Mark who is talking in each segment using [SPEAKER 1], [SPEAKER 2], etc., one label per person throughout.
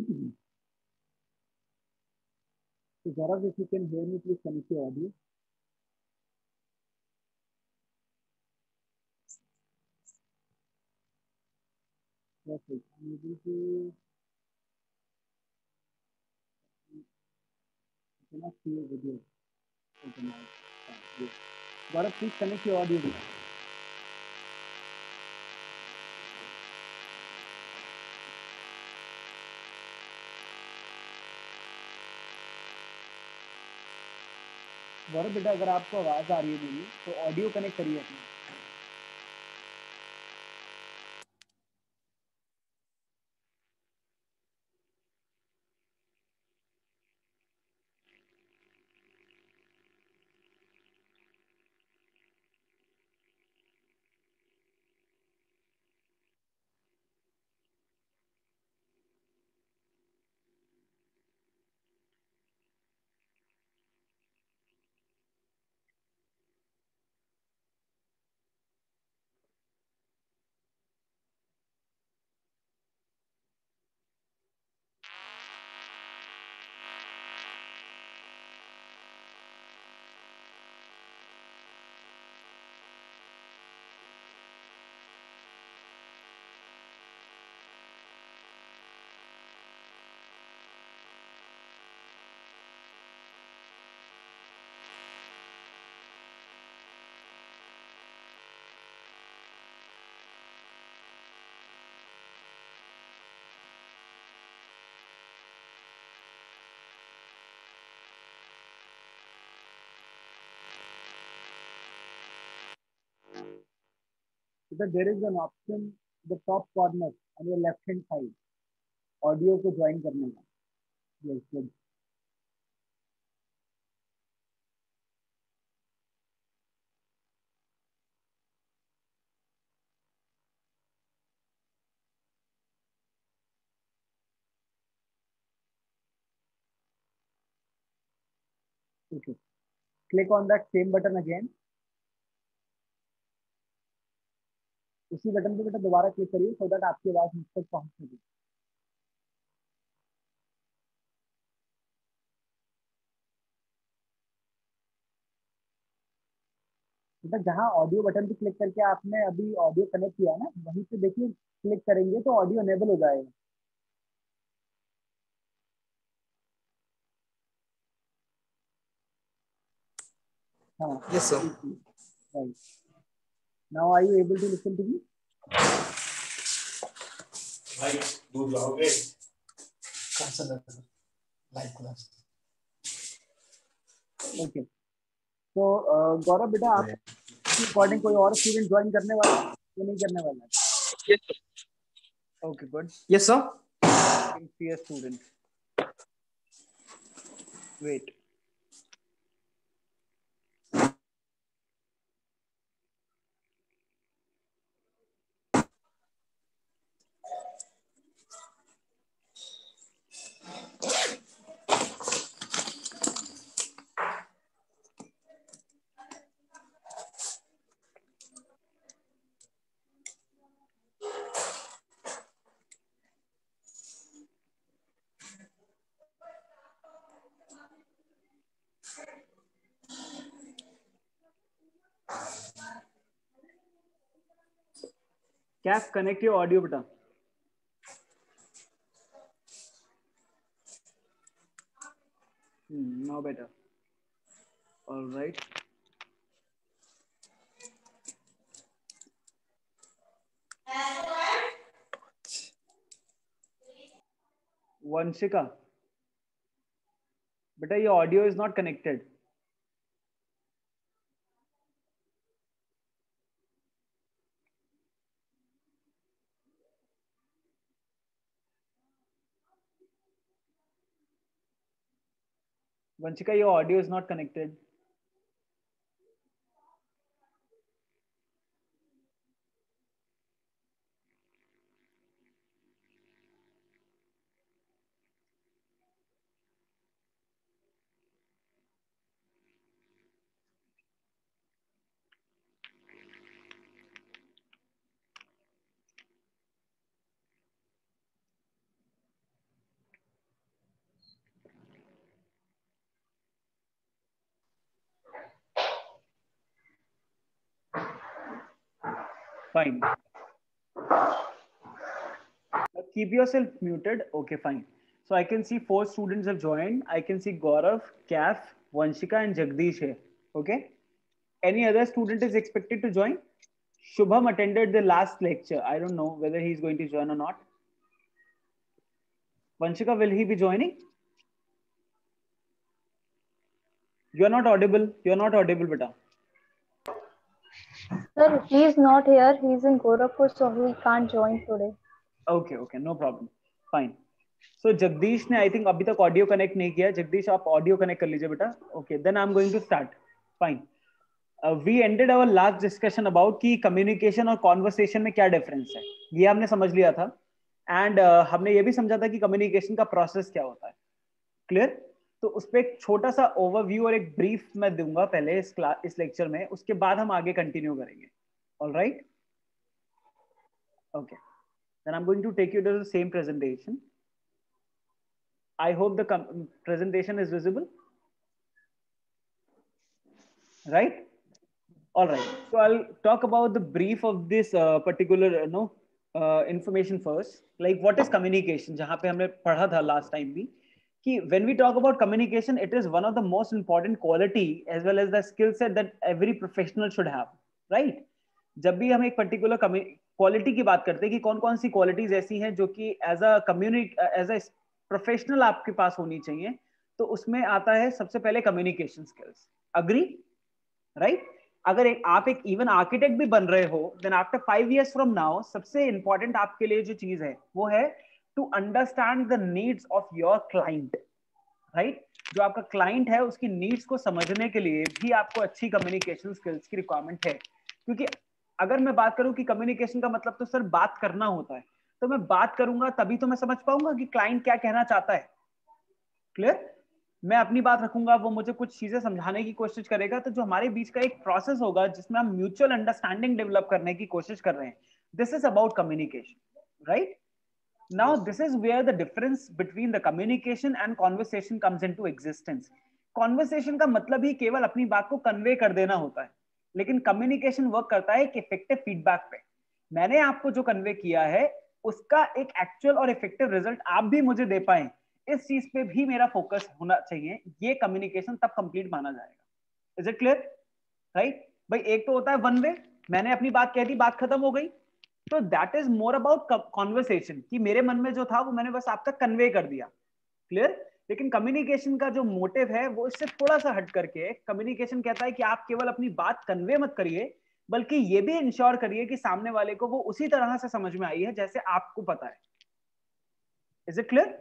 [SPEAKER 1] So Gaurav, if you can hear me, please connect your audio. Perfect. I'm able to cannot see your video. Okay, now. Yes. Gaurav, please connect your audio. गौरव बेटा, अगर आपको आवाज आ रही है मेरी तो ऑडियो कनेक्ट करिए अपनी। Because there is an option in the top corner on your left hand side, audio को ज्वाइन करने का। Yes, good. Okay. Click on that same button again. उसी बटन पे बेटा दोबारा क्लिक करिए सो दैट आपकी आवाज मुझ तक पहुंच सके। बेटा जहाँ ऑडियो बटन पे क्लिक करके आपने अभी ऑडियो कनेक्ट किया है ना, वहीं पे देखिए क्लिक करेंगे तो ऑडियो एनेबल हो जाएगा। हाँ,
[SPEAKER 2] Yes, sir.
[SPEAKER 1] right. Now are you able to listen to me?
[SPEAKER 2] भाई दूर जाओगे कहाँ से लाइव क्लास।
[SPEAKER 1] Okay. तो गौरव बेटा, आपके अकॉर्डिंग कोई और स्टूडेंट ज्वाइन करने वाला है या नहीं करने वाला है?
[SPEAKER 2] Yes, sir.
[SPEAKER 1] Okay, good.
[SPEAKER 2] Yes, sir.
[SPEAKER 1] I can see a student. Wait. Cap, connect your audio beta. Now better. All right. Vanshika, beta, your audio is not connected. Vanshika, your audio is not connected. Fine. Keep yourself muted. Okay, fine. So I can see 4 students have joined. I can see Gaurav, Kaf, Vanshika, and Jagdish here. Okay. Any other student is expected to join? Shubham attended the last lecture. I don't know whether he's going to join or not. Vanshika, will he be joining? You're not audible. You're not audible, beta.
[SPEAKER 3] Sir, he is not here. He is in Gorakhpur, so he can't join today.
[SPEAKER 1] Okay, okay, no problem. Fine. So Jagdish ने I think अभी तक audio connect नहीं किया. Jagdish आप audio connect कर लीजिए बेटा. Okay, then I'm going to start. Fine. We ended our last discussion about कि communication और conversation में क्या difference है. ये हमने समझ लिया था. And हमने ये भी समझा था कि communication का process क्या होता है. Clear? तो उस पर एक छोटा सा ओवरव्यू और एक ब्रीफ मैं दूंगा पहले इस लेक्चर में, उसके बाद हम आगे कंटिन्यू करेंगे. All right, okay, then I am going to take you to the same presentation. I hope the presentation is visible, right? All right, so I'll talk about the brief of this particular information first. Like what is communication, जहाँ पे हमने पढ़ा था last time भी कि when we talk about communication, it is one of the most important quality as well as the skill set that every professional should have, right? जब भी हम एक particular quality की बात करते हैं कि कौन कौन सी qualities ऐसी हैं जो कि as a professional आपके पास होनी चाहिए, तो उसमें आता है सबसे पहले communication skills. Agree, right? अगर आप एक इवन आर्किटेक्ट भी बन रहे हो, then after 5 years from now सबसे इंपॉर्टेंट आपके लिए जो चीज है वो है to understand the needs of your client, right? जो आपका क्लाइंट है उसकी नीड्स को समझने के लिए भी आपको अच्छी कम्युनिकेशन स्किल्स की रिक्वायरमेंट है. क्योंकि अगर मैं बात करूं कि कम्युनिकेशन का मतलब तो सर बात करना होता है, तो मैं बात करूंगा तभी तो मैं समझ पाऊंगा कि क्लाइंट क्या कहना चाहता है. क्लियर? मैं अपनी बात रखूंगा, वो मुझे कुछ चीजें समझाने की कोशिश करेगा, तो जो हमारे बीच का एक प्रोसेस होगा जिसमें हम म्यूचुअल अंडरस्टैंडिंग डेवलप करने की कोशिश कर रहे हैं, this is about communication, right? Now this is where the difference between the communication and conversation comes into existence. Conversation का मतलब ही केवल अपनी बात को कन्वे कर देना होता है, लेकिन कम्युनिकेशन वर्क करता है एक इफेक्टिव फीडबैक पे. मैंने आपको जो कन्वे किया है उसका एक एक्चुअल और इफेक्टिव रिजल्ट आप भी मुझे दे पाए, इस चीज पे भी मेरा फोकस होना चाहिए. ये कम्युनिकेशन तब कंप्लीट माना जाएगा. Is it clear? राइट भाई, एक तो होता है वन वे, मैंने अपनी बात कह दी, बात खत्म हो गई, तो that is more about conversation कि मेरे मन में जो था वो मैंने बस आप तक कन्वे कर दिया. क्लियर? लेकिन कम्युनिकेशन का जो मोटिव है वो इससे थोड़ा सा हट करके, कम्युनिकेशन कहता है कि आप केवल अपनी बात कन्वे मत करिए, बल्कि ये भी इंश्योर करिए कि सामने वाले को वो उसी तरह से समझ में आई है जैसे आपको पता है. Is it clear?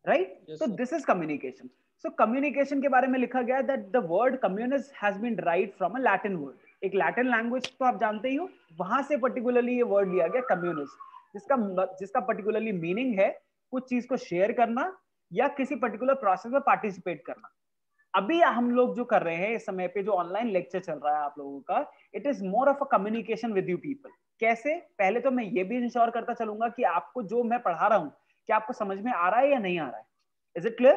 [SPEAKER 1] right? Yes, so sir. This is communication. So communication के बारे में लिखा गया that the word communis has been derived from a Latin word. एक Latin language तो आप जानते ही हो, वहां से particularly ये word लिया गया communis, जिसका particularly meaning है कुछ चीज को शेयर करना या किसी particular process में participate करना. अभी हम लोग जो कर रहे हैं इस समय पे जो ऑनलाइन लेक्चर चल रहा है आप लोगों का, it is more of a communication with you people. कैसे? पहले तो मैं ये भी इंश्योर करता चलूंगा कि आपको जो मैं पढ़ा रहा हूँ क्या आपको समझ में आ रहा है या नहीं आ रहा है. Is it clear?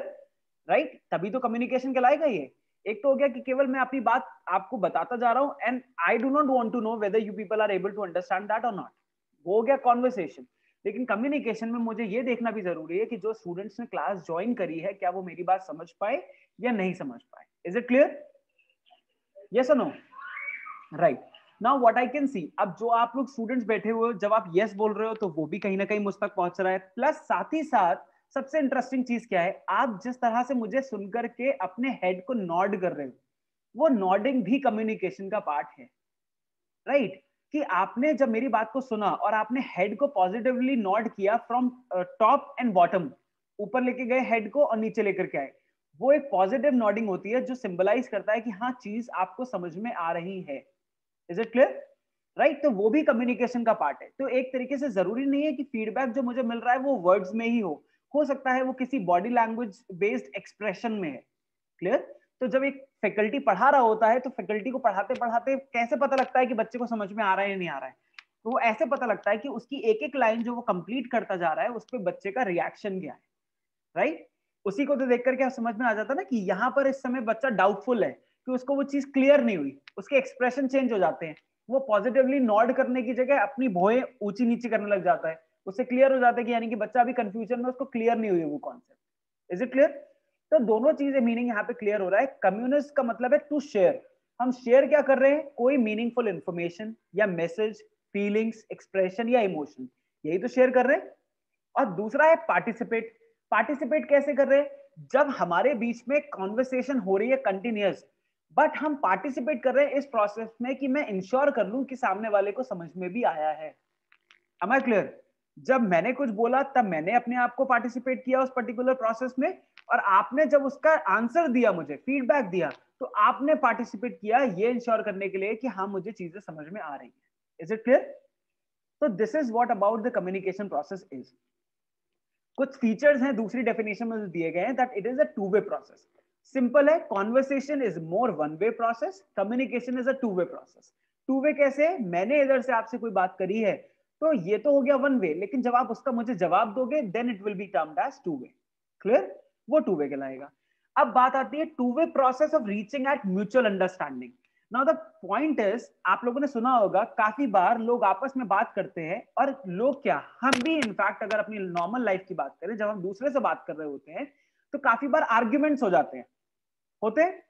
[SPEAKER 1] राइट, तभी तो कम्युनिकेशन कहलाएगा ये. एक तो हो गया कि केवल मैं अपनी बात आपको बताता जा रहा हूं and I do not want to know whether you people are able to understand that और नॉट. वो हो गया कॉन्वर्सेशन. लेकिन कम्युनिकेशन में मुझे ये देखना भी जरूरी है कि जो स्टूडेंट्स ने क्लास ज्वाइन करी है क्या वो मेरी बात समझ पाए या नहीं समझ पाए. Is it clear? यस और no? Right. Now what I can see, अब जो आप लोग स्टूडेंट्स बैठे हुए हो, जब आप यस बोल रहे हो तो वो भी कहीं ना कहीं मुझ तक पहुंच रहा है. प्लस साथ ही साथ सबसे इंटरेस्टिंग चीज क्या है, आप जिस तरह से मुझे सुनकर के अपने हेड को नॉड कर रहे हो, वो नॉडिंग भी कम्युनिकेशन का पार्ट है. राइट? कि आपने जब मेरी बात को सुना और आपने हेड को पॉजिटिवली नॉड किया फ्रॉम टॉप एंड बॉटम, ऊपर लेके गए हेड को और नीचे लेकर के आए, वो एक पॉजिटिव नॉडिंग होती है जो सिंबलाइज करता है कि हाँ चीज आपको समझ में आ रही है. Is it clear? राइट, तो वो भी कम्युनिकेशन का पार्ट है. तो एक तरीके से जरूरी नहीं है कि फीडबैक जो मुझे मिल रहा है वो वर्ड्स में ही हो सकता है वो किसी बॉडी लैंग्वेज बेस्ड एक्सप्रेशन में है. क्लियर? तो जब एक फैकल्टी पढ़ा रहा होता है तो फैकल्टी को पढ़ाते पढ़ाते कैसे पता लगता है कि बच्चे को समझ में आ रहा है या नहीं आ रहा है? तो वो ऐसे पता लगता है कि उसकी एक एक लाइन जो वो कंप्लीट करता जा रहा है उस पर बच्चे का रिएक्शन क्या है. राइट? उसी को तो देख करके समझ में आ जाता ना कि यहाँ पर इस समय बच्चा डाउटफुल है कि उसको वो चीज क्लियर नहीं हुई, उसके एक्सप्रेशन चेंज हो जाते हैं, वो पॉजिटिवली नॉड करने की जगह अपनी भौएं ऊंची नीची करने लग जाता है। उससे क्लियर हो जाता है कि यानी कि बच्चा अभी कंफ्यूजन में, उसको क्लियर नहीं हुई वो कॉन्सेप्ट। Is it clear? तो दोनों चीजें मीनिंग यहाँ पे क्लियर हो रहा है। कम्युनिस्ट का मतलब है टू शेयर। हम शेयर क्या कर रहे हैं? कोई मीनिंगफुल इंफॉर्मेशन या मैसेज, फीलिंग्स, एक्सप्रेशन या इमोशन, यही तो शेयर कर रहे हैं। और दूसरा है पार्टिसिपेट। पार्टिसिपेट कैसे कर रहे हैं? जब हमारे बीच में कॉन्वर्सेशन हो रही है कंटिन्यूअस, बट हम पार्टिसिपेट कर रहे हैं इस प्रोसेस में कि मैं इंश्योर कर लूं कि सामने वाले को समझ में भी आया है। Am I clear? जब मैंने कुछ बोला तब मैंने अपने आप को पार्टिसिपेट किया उस पर्टिकुलर प्रोसेस में, और आपने जब उसका आंसर दिया, मुझे फीडबैक दिया, तो आपने पार्टिसिपेट किया ये इंश्योर करने के लिए कि हाँ मुझे चीजें समझ में आ रही है। Is it clear? तो this is what about the communication process is. कुछ फीचर्स हैं दूसरी डेफिनेशन में दिए गए हैं, that it is a two way process. Simple है, conversation is more one way process, communication is a two way process. Two way कैसे? मैंने इधर से आपसे कोई बात करी है तो ये तो हो गया वन वे, लेकिन जब आप उसका मुझे जवाब दोगे then it will be termed as two way. Clear? वो टू वे कहलाएगा। अब बात आती है two way process of reaching at mutual understanding. Now the point is, आप लोगों ने सुना होगा काफी बार लोग आपस में बात करते हैं, और लोग क्या, हम भी इनफैक्ट अगर अपनी नॉर्मल लाइफ की बात करें, जब हम दूसरे से बात कर रहे होते हैं तो काफी बार आर्ग्यूमेंट्स हो जाते हैं। होते हैं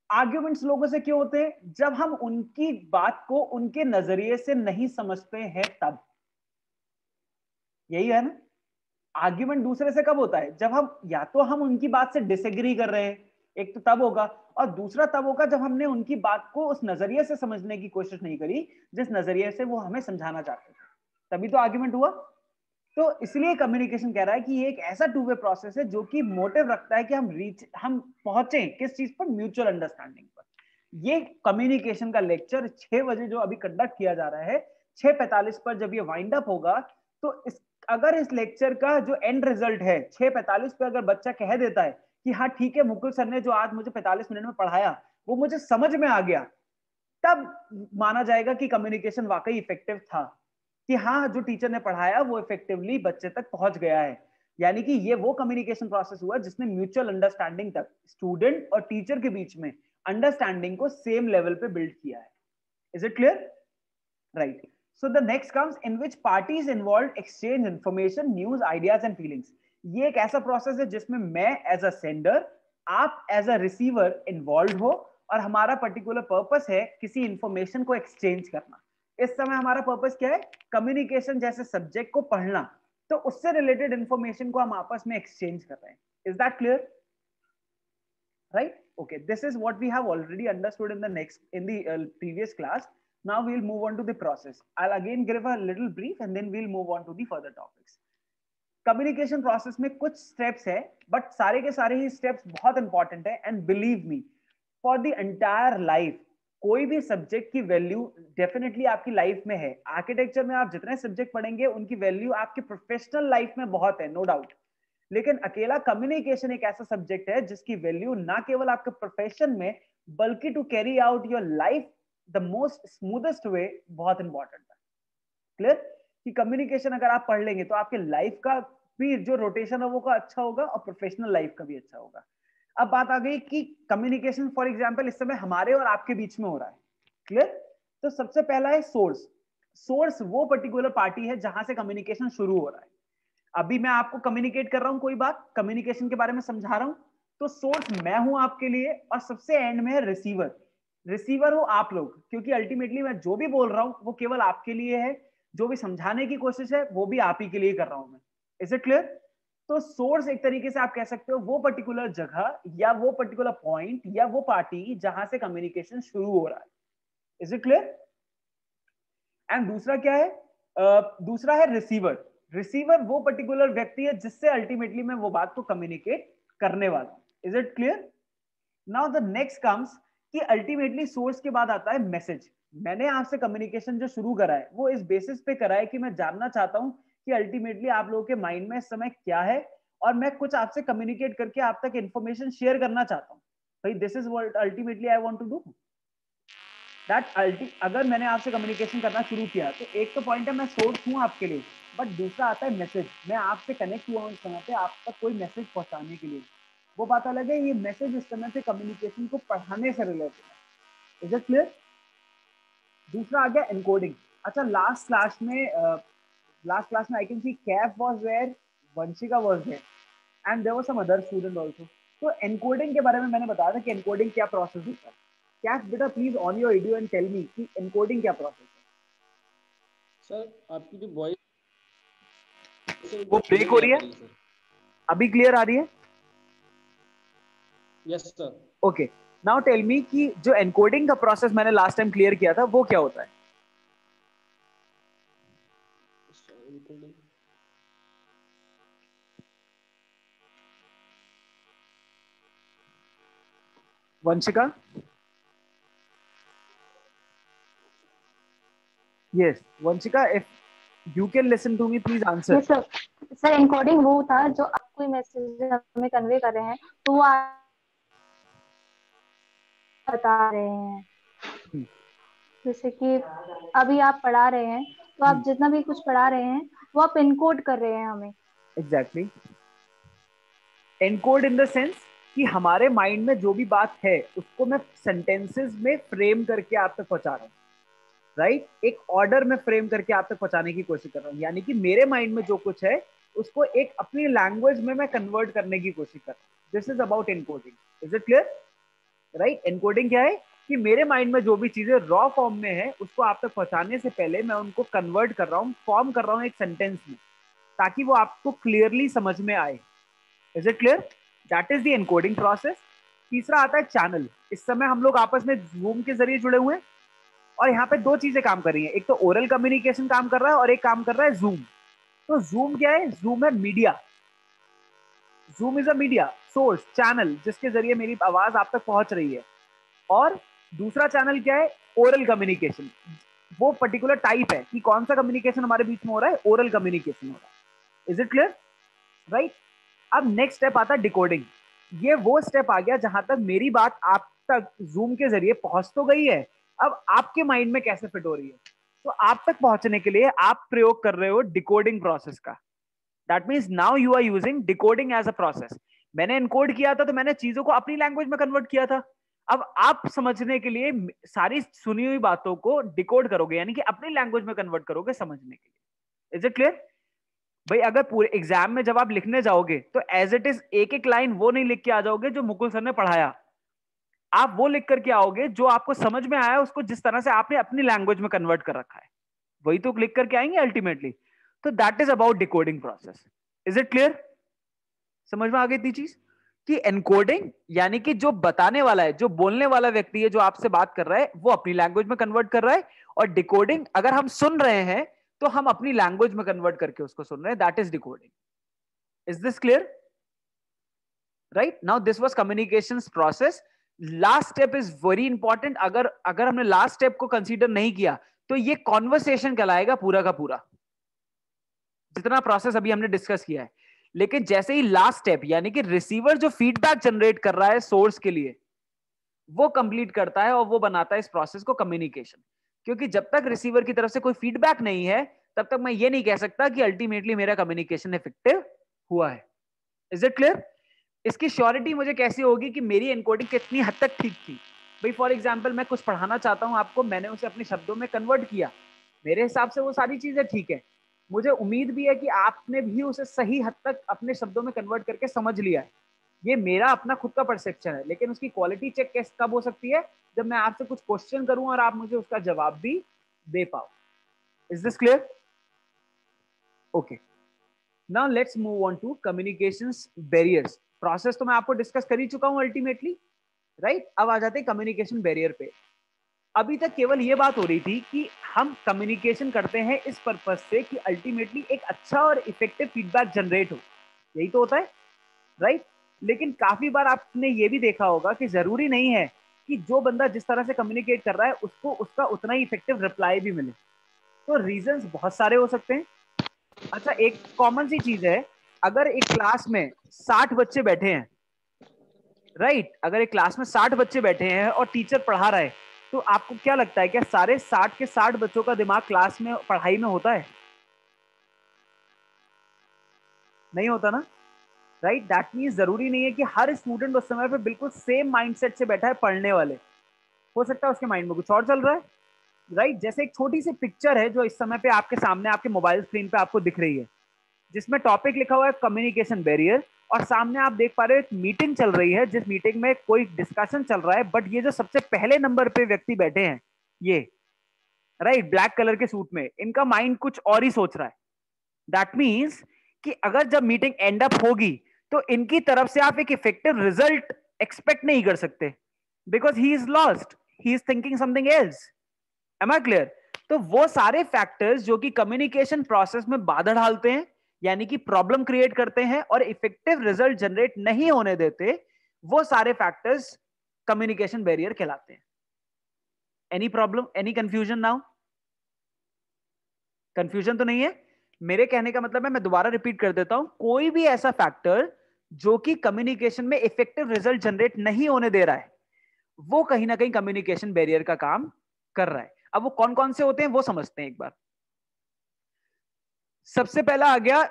[SPEAKER 1] आर्ग्यूमेंट्स लोगों से क्यों होते हैं? जब हम उनकी बात को उनके नजरिए से नहीं समझते हैं तब। यही है ना? आर्ग्यूमेंट दूसरे से कब होता है? जब हम या तो हम उनकी बात से डिसएग्री कर रहे हैं, एक तो तब होगा, और दूसरा तब होगा जब हमने उनकी बात को उस नजरिए से समझने की कोशिश नहीं करी जिस नजरिए से वो हमें समझाना चाहते थे, तभी तो आर्ग्यूमेंट हुआ। तो इसलिए कम्युनिकेशन कह रहा है कि ये एक ऐसा टू वे प्रोसेस है जो कि मोटिव रखता है कि हम पहुंचे किस चीज पर? म्यूचुअल अंडरस्टैंडिंग पर। ये कम्युनिकेशन का लेक्चर 6 बजे जो अभी कंडक्ट किया जा रहा है, 6:45 पर जब ये वाइंड अप होगा, तो अगर इस लेक्चर का जो एंड रिजल्ट है 6:45 पे अगर बच्चा कह देता है कि हाँ ठीक है, मुकुल सर ने जो आज मुझे 45 मिनट में पढ़ाया वो मुझे समझ में आ गया, तब माना जाएगा कि कम्युनिकेशन वाकई इफेक्टिव था, कि हाँ जो टीचर ने पढ़ाया वो इफेक्टिवली बच्चे तक पहुंच गया है। यानी कि ये वो कम्युनिकेशन प्रोसेस हुआ जिसने म्यूचुअल अंडरस्टैंडिंग तक स्टूडेंट और टीचर के बीच में अंडरस्टैंडिंग को सेम लेवल पे बिल्ड किया है। Is it clear? Right. So the next comes in which parties involved exchange information, news, ideas and feelings. ये एक ऐसा प्रोसेस है जिसमें मैं एज अ सेंडर, आप एज अ रिसीवर इन्वॉल्व हो, और हमारा पर्टिकुलर पर्पस है किसी इंफॉर्मेशन को एक्सचेंज करना। इस समय हमारा पर्पस क्या है? कम्युनिकेशन जैसे सब्जेक्ट को पढ़ना, तो उससे रिलेटेड इंफॉर्मेशन को हम आपस में एक्सचेंज कर रहे हैं। Is that clear? Right? Okay, this is what we have already understood in the previous class. Now we'll move on to the process. I'll again give a little brief and then we'll move on to the further topics. Communication process में कुछ steps है, but सारे के सारे ही steps बहुत important है, and believe me, for the entire life, कोई भी सब्जेक्ट की वैल्यू डेफिनेटली आपकी लाइफ में है। आर्किटेक्चर में आप जितने सब्जेक्ट पढ़ेंगे उनकी वैल्यू आपकी प्रोफेशनल लाइफ में बहुत है, नो डाउट। लेकिन अकेला कम्युनिकेशन एक ऐसा सब्जेक्ट है जिसकी वैल्यू ना केवल आपके प्रोफेशन में, बल्कि to carry out your life the most smoothest way बहुत इंपॉर्टेंट है। क्लियर? कि कम्युनिकेशन अगर आप पढ़ लेंगे तो आपके लाइफ का भी जो रोटेशन है वो का अच्छा होगा, और प्रोफेशनल लाइफ का भी अच्छा होगा। अब बात आ गई कि कम्युनिकेशन फॉर एग्जाम्पल इस समय हमारे और आपके बीच में हो रहा है। क्लियर? तो सबसे पहला है सोर्स। सोर्स वो पर्टिकुलर पार्टी है जहां से कम्युनिकेशन शुरू हो रहा है। अभी मैं आपको कम्युनिकेट कर रहा हूं कोई बात, कम्युनिकेशन के बारे में समझा रहा हूं, तो सोर्स मैं हूं आपके लिए, और सबसे एंड में है रिसीवर। रिसीवर हो आप लोग, क्योंकि अल्टीमेटली मैं जो भी बोल रहा हूं वो केवल आपके लिए है, जो भी समझाने की कोशिश है वो भी आप ही के लिए कर रहा हूं मैं। Is it clear? तो सोर्स एक तरीके से आप कह सकते हो वो पर्टिकुलर जगह या वो पर्टिकुलर पॉइंट या वो पार्टी जहां से कम्युनिकेशन शुरू हो रहा है। Is it clear? एंड दूसरा क्या है? दूसरा है रिसीवर। रिसीवर वो पर्टिकुलर व्यक्ति है जिससे अल्टीमेटली मैं वो बात को कम्युनिकेट करने वाला हूं। Is it clear? Now the next comes कि अल्टीमेटली सोर्स के बाद आता है मैसेज। मैंने आपसे कम्युनिकेशन जो शुरू करा है वो इस बेसिस पे करा है कि मैं जानना चाहता हूं कि अल्टीमेटली आप लोगों के माइंड में इस समय क्या है, और मैं कुछ आपसे कम्युनिकेट करके आप तक इंफॉर्मेशन शेयर करना चाहता हूं। भाई this is what ultimately I want to do. अगर मैंने आपसे कम्युनिकेशन करना शुरू किया तो एक तो पॉइंट है मैं सोर्स हूं आपके लिए, बट दूसरा आता है मैसेज। मैं आपसे कनेक्ट हुआ हूं इस समय पे आप तक कोई मैसेज पहुंचाने के लिए। वो बात अलग है, ये मैसेज इस समय पे कम्युनिकेशन को पढ़ाने से रिलेटेड है। Is it clear? दूसरा आ गया एनकोडिंग। अच्छा, लास्ट क्लास में I can see Kaif was there, Vanshika was there and there was some other student also. तो एनकोडिंग के बारे में मैंने बताया था कि एनकोडिंग क्या प्रोसेस होता है। कैफ बेटा please on your video and tell me कि एनकोडिंग क्या प्रोसेस है।
[SPEAKER 2] सर आपकी जो वॉइस
[SPEAKER 1] वो ब्रेक हो रही है,
[SPEAKER 2] सर।
[SPEAKER 1] अभी क्लियर आ रही है?
[SPEAKER 2] Yes sir.
[SPEAKER 1] Okay, now tell me कि जो एनकोडिंग का प्रोसेस मैंने लास्ट टाइम क्लियर किया था वो क्या होता है? Vanshika? Yes, Vanshika, if you can listen to me, please answer.
[SPEAKER 3] Yes sir. Sir encoding वो था जो आप कोई मैसेज हमें कन्वे कर रहे हैं तो वो बता रहे हैं। जैसे कि अभी आप पढ़ा रहे हैं तो आप जितना भी कुछ पढ़ा रहे हैं वो आप इनकोड कर रहे हैं हमें।
[SPEAKER 1] Exactly. Encode in the sense कि हमारे माइंड में जो भी बात है उसको मैं सेंटेंसेस में फ्रेम करके आप तक पहुंचा रहा हूँ, राइट? एक ऑर्डर में फ्रेम करके आप तक पहुंचाने की कोशिश कर रहा हूँ, यानी कि मेरे माइंड में जो कुछ है उसको एक अपनी लैंग्वेज में मैं कन्वर्ट करने की कोशिश कर रहा हूँ। This is about encoding. Is it clear? Right? Encoding क्या है कि मेरे माइंड में जो भी चीजें रॉ फॉर्म में है उसको आप तक पहुंचाने से पहले मैं उनको कन्वर्ट कर रहा हूँ, फॉर्म कर रहा हूँ एक सेंटेंस में, ताकि वो आपको क्लियरली समझ में आए। Is it clear? That is the encoding process. तीसरा आता है चैनल। इस समय हम लोग आपस में जूम के जरिए जुड़े हुए हैं और यहाँ पे दो चीजें काम कर रही हैं, एक तो ओरल कम्युनिकेशन काम कर रहा है और एक काम कर रहा है जूम। तो जूम क्या है? जूम है media. Zoom is a media source, channel जिसके जरिए मेरी आवाज आप तक पहुंच रही है। और दूसरा चैनल क्या है? Oral communication. वो पर्टिकुलर टाइप है कि कौन सा कम्युनिकेशन हमारे बीच में हो रहा है, ओरल कम्युनिकेशन हो रहा है। Is it clear? राइट? अब नेक्स्ट स्टेप आता है डिकोडिंग। ये वो स्टेप आ गया जहां तक मेरी बात आप तक जूम के जरिए पहुंच तो गई है, अब आपके माइंड में कैसे फिट हो रही है। तो आप तक पहुंचने के लिए आप प्रयोग कर रहे हो डिकोडिंग प्रोसेस का। That means now you are using decoding as a process. मैंने इनकोड किया था तो मैंने चीजों को अपनी लैंग्वेज में कन्वर्ट किया था। अब आप समझने के लिए सारी सुनी हुई बातों को डिकोड करोगे, यानी कि अपनी लैंग्वेज में कन्वर्ट करोगे समझने के लिए। Is it clear? भाई अगर पूरे एग्जाम में जब आप लिखने जाओगे तो एज इट इज एक एक लाइन वो नहीं लिख के आ जाओगे जो मुकुल सर ने पढ़ाया। आप वो लिख करके आओगे जो आपको समझ में आया, उसको जिस तरह से आपने अपनी लैंग्वेज में कन्वर्ट कर रखा है वही तो लिख करके आएंगे अल्टीमेटली। तो that is about decoding process. Is it clear? समझ में आ गई थी चीज कि एनकोडिंग यानी कि जो बताने वाला है, जो बोलने वाला व्यक्ति है, जो आपसे बात कर रहा है वो अपनी लैंग्वेज में कन्वर्ट कर रहा है, और डिकोडिंग अगर हम सुन रहे हैं तो हम अपनी लैंग्वेज में कन्वर्ट करके उसको सुन रहे हैं। That is decoding. Is this clear? Right now this was communications process. Last step is very important. अगर हमने लास्ट स्टेप को कंसीडर नहीं किया तो ये कॉन्वर्सेशन कहलाएगा पूरा का पूरा, जितना प्रोसेस अभी हमने डिस्कस किया है। लेकिन जैसे ही लास्ट स्टेप यानी कि रिसीवर जो फीडबैक जनरेट कर रहा है सोर्स के लिए, वो कंप्लीट करता है और वो बनाता है इस प्रोसेस को कम्युनिकेशन। क्योंकि जब तक रिसीवर की तरफ से कोई फीडबैक नहीं है तब तक मैं ये नहीं कह सकता कि अल्टीमेटली मेरा कम्युनिकेशन इफेक्टिव हुआ है। Is it clear? इसकी श्योरिटी मुझे कैसी होगी कि मेरी एनकोडिंग कितनी हद तक ठीक थी। भाई फॉर एग्जांपल मैं कुछ पढ़ाना चाहता हूं आपको, मैंने उसे अपने शब्दों में कन्वर्ट किया, मेरे हिसाब से वो सारी चीजें ठीक है। मुझे उम्मीद भी है कि आपने भी उसे सही हद तक अपने शब्दों में कन्वर्ट करके समझ लिया है। ये मेरा अपना खुद का परसेप्शन है, लेकिन उसकी क्वालिटी चेक कैसे कब हो सकती है? जब मैं आपसे कुछ क्वेश्चन करूं और आप मुझे उसका जवाब भी दे पाओ। Is this clear? Okay, now let's move on to communications barriers. Process तो मैं आपको डिस्कस कर ही चुका हूं अल्टीमेटली, राइट? अब आ जाते हैं कम्युनिकेशन बैरियर पे। अभी तक केवल ये बात हो रही थी कि हम कम्युनिकेशन करते हैं इस पर्पज से कि अल्टीमेटली एक अच्छा और इफेक्टिव फीडबैक जनरेट हो, यही तो होता है, राइट? लेकिन काफी बार आपने ये भी देखा होगा कि जरूरी नहीं है कि जो बंदा जिस तरह से कम्युनिकेट कर रहा है उसको उसका उतना ही इफेक्टिव रिप्लाई भी मिले। तो रीजंस बहुत सारे हो सकते हैं। अच्छा, एक कॉमन सी चीज है, अगर एक क्लास में 60 बच्चे बैठे हैं, राइट? अगर एक क्लास में 60 बच्चे बैठे हैं और टीचर पढ़ा रहा है, तो आपको क्या लगता है क्या सारे 60 के 60 बच्चों का दिमाग क्लास में पढ़ाई में होता है? नहीं होता ना, राइट? दैट मीन्स जरूरी नहीं है कि हर स्टूडेंट उस समय पे बिल्कुल सेम माइंडसेट से बैठा है पढ़ने वाले। हो सकता है उसके माइंड में कुछ और चल रहा है, राइट, जैसे एक छोटी सी पिक्चर है जो इस समय पे आपके सामने आपके मोबाइल स्क्रीन पे आपको दिख रही है, जिसमें टॉपिक लिखा हुआ है कम्युनिकेशन बैरियर, और सामने आप देख पा रहे हो एक मीटिंग चल रही है, जिस मीटिंग में कोई डिस्कशन चल रहा है, बट ये जो सबसे पहले नंबर पे व्यक्ति बैठे हैं, ये राइट ब्लैक कलर के सूट में, इनका माइंड कुछ और ही सोच रहा है। दैट मीन्स कि अगर जब मीटिंग एंड अप होगी तो इनकी तरफ से आप एक इफेक्टिव रिजल्ट एक्सपेक्ट नहीं कर सकते, because he is lost, he is thinking something else. Am I clear? तो वो सारे फैक्टर्स जो कि कम्युनिकेशन प्रोसेस में बाधा डालते हैं, यानी कि प्रॉब्लम क्रिएट करते हैं और इफेक्टिव रिजल्ट जनरेट नहीं होने देते, वो सारे फैक्टर्स कम्युनिकेशन बैरियर कहलाते हैं। Any problem, any confusion now? Confusion तो नहीं है? मेरे कहने का मतलब है, मैं दोबारा रिपीट कर देता हूं, कोई भी ऐसा फैक्टर जो कि कम्युनिकेशन में इफेक्टिव रिजल्ट जनरेट नहीं होने दे रहा है, वो कहीं ना कहीं कम्युनिकेशन बैरियर का काम कर रहा है। अब वो कौन कौन से होते हैं वो समझते हैं एक बार। सबसे पहला आ गया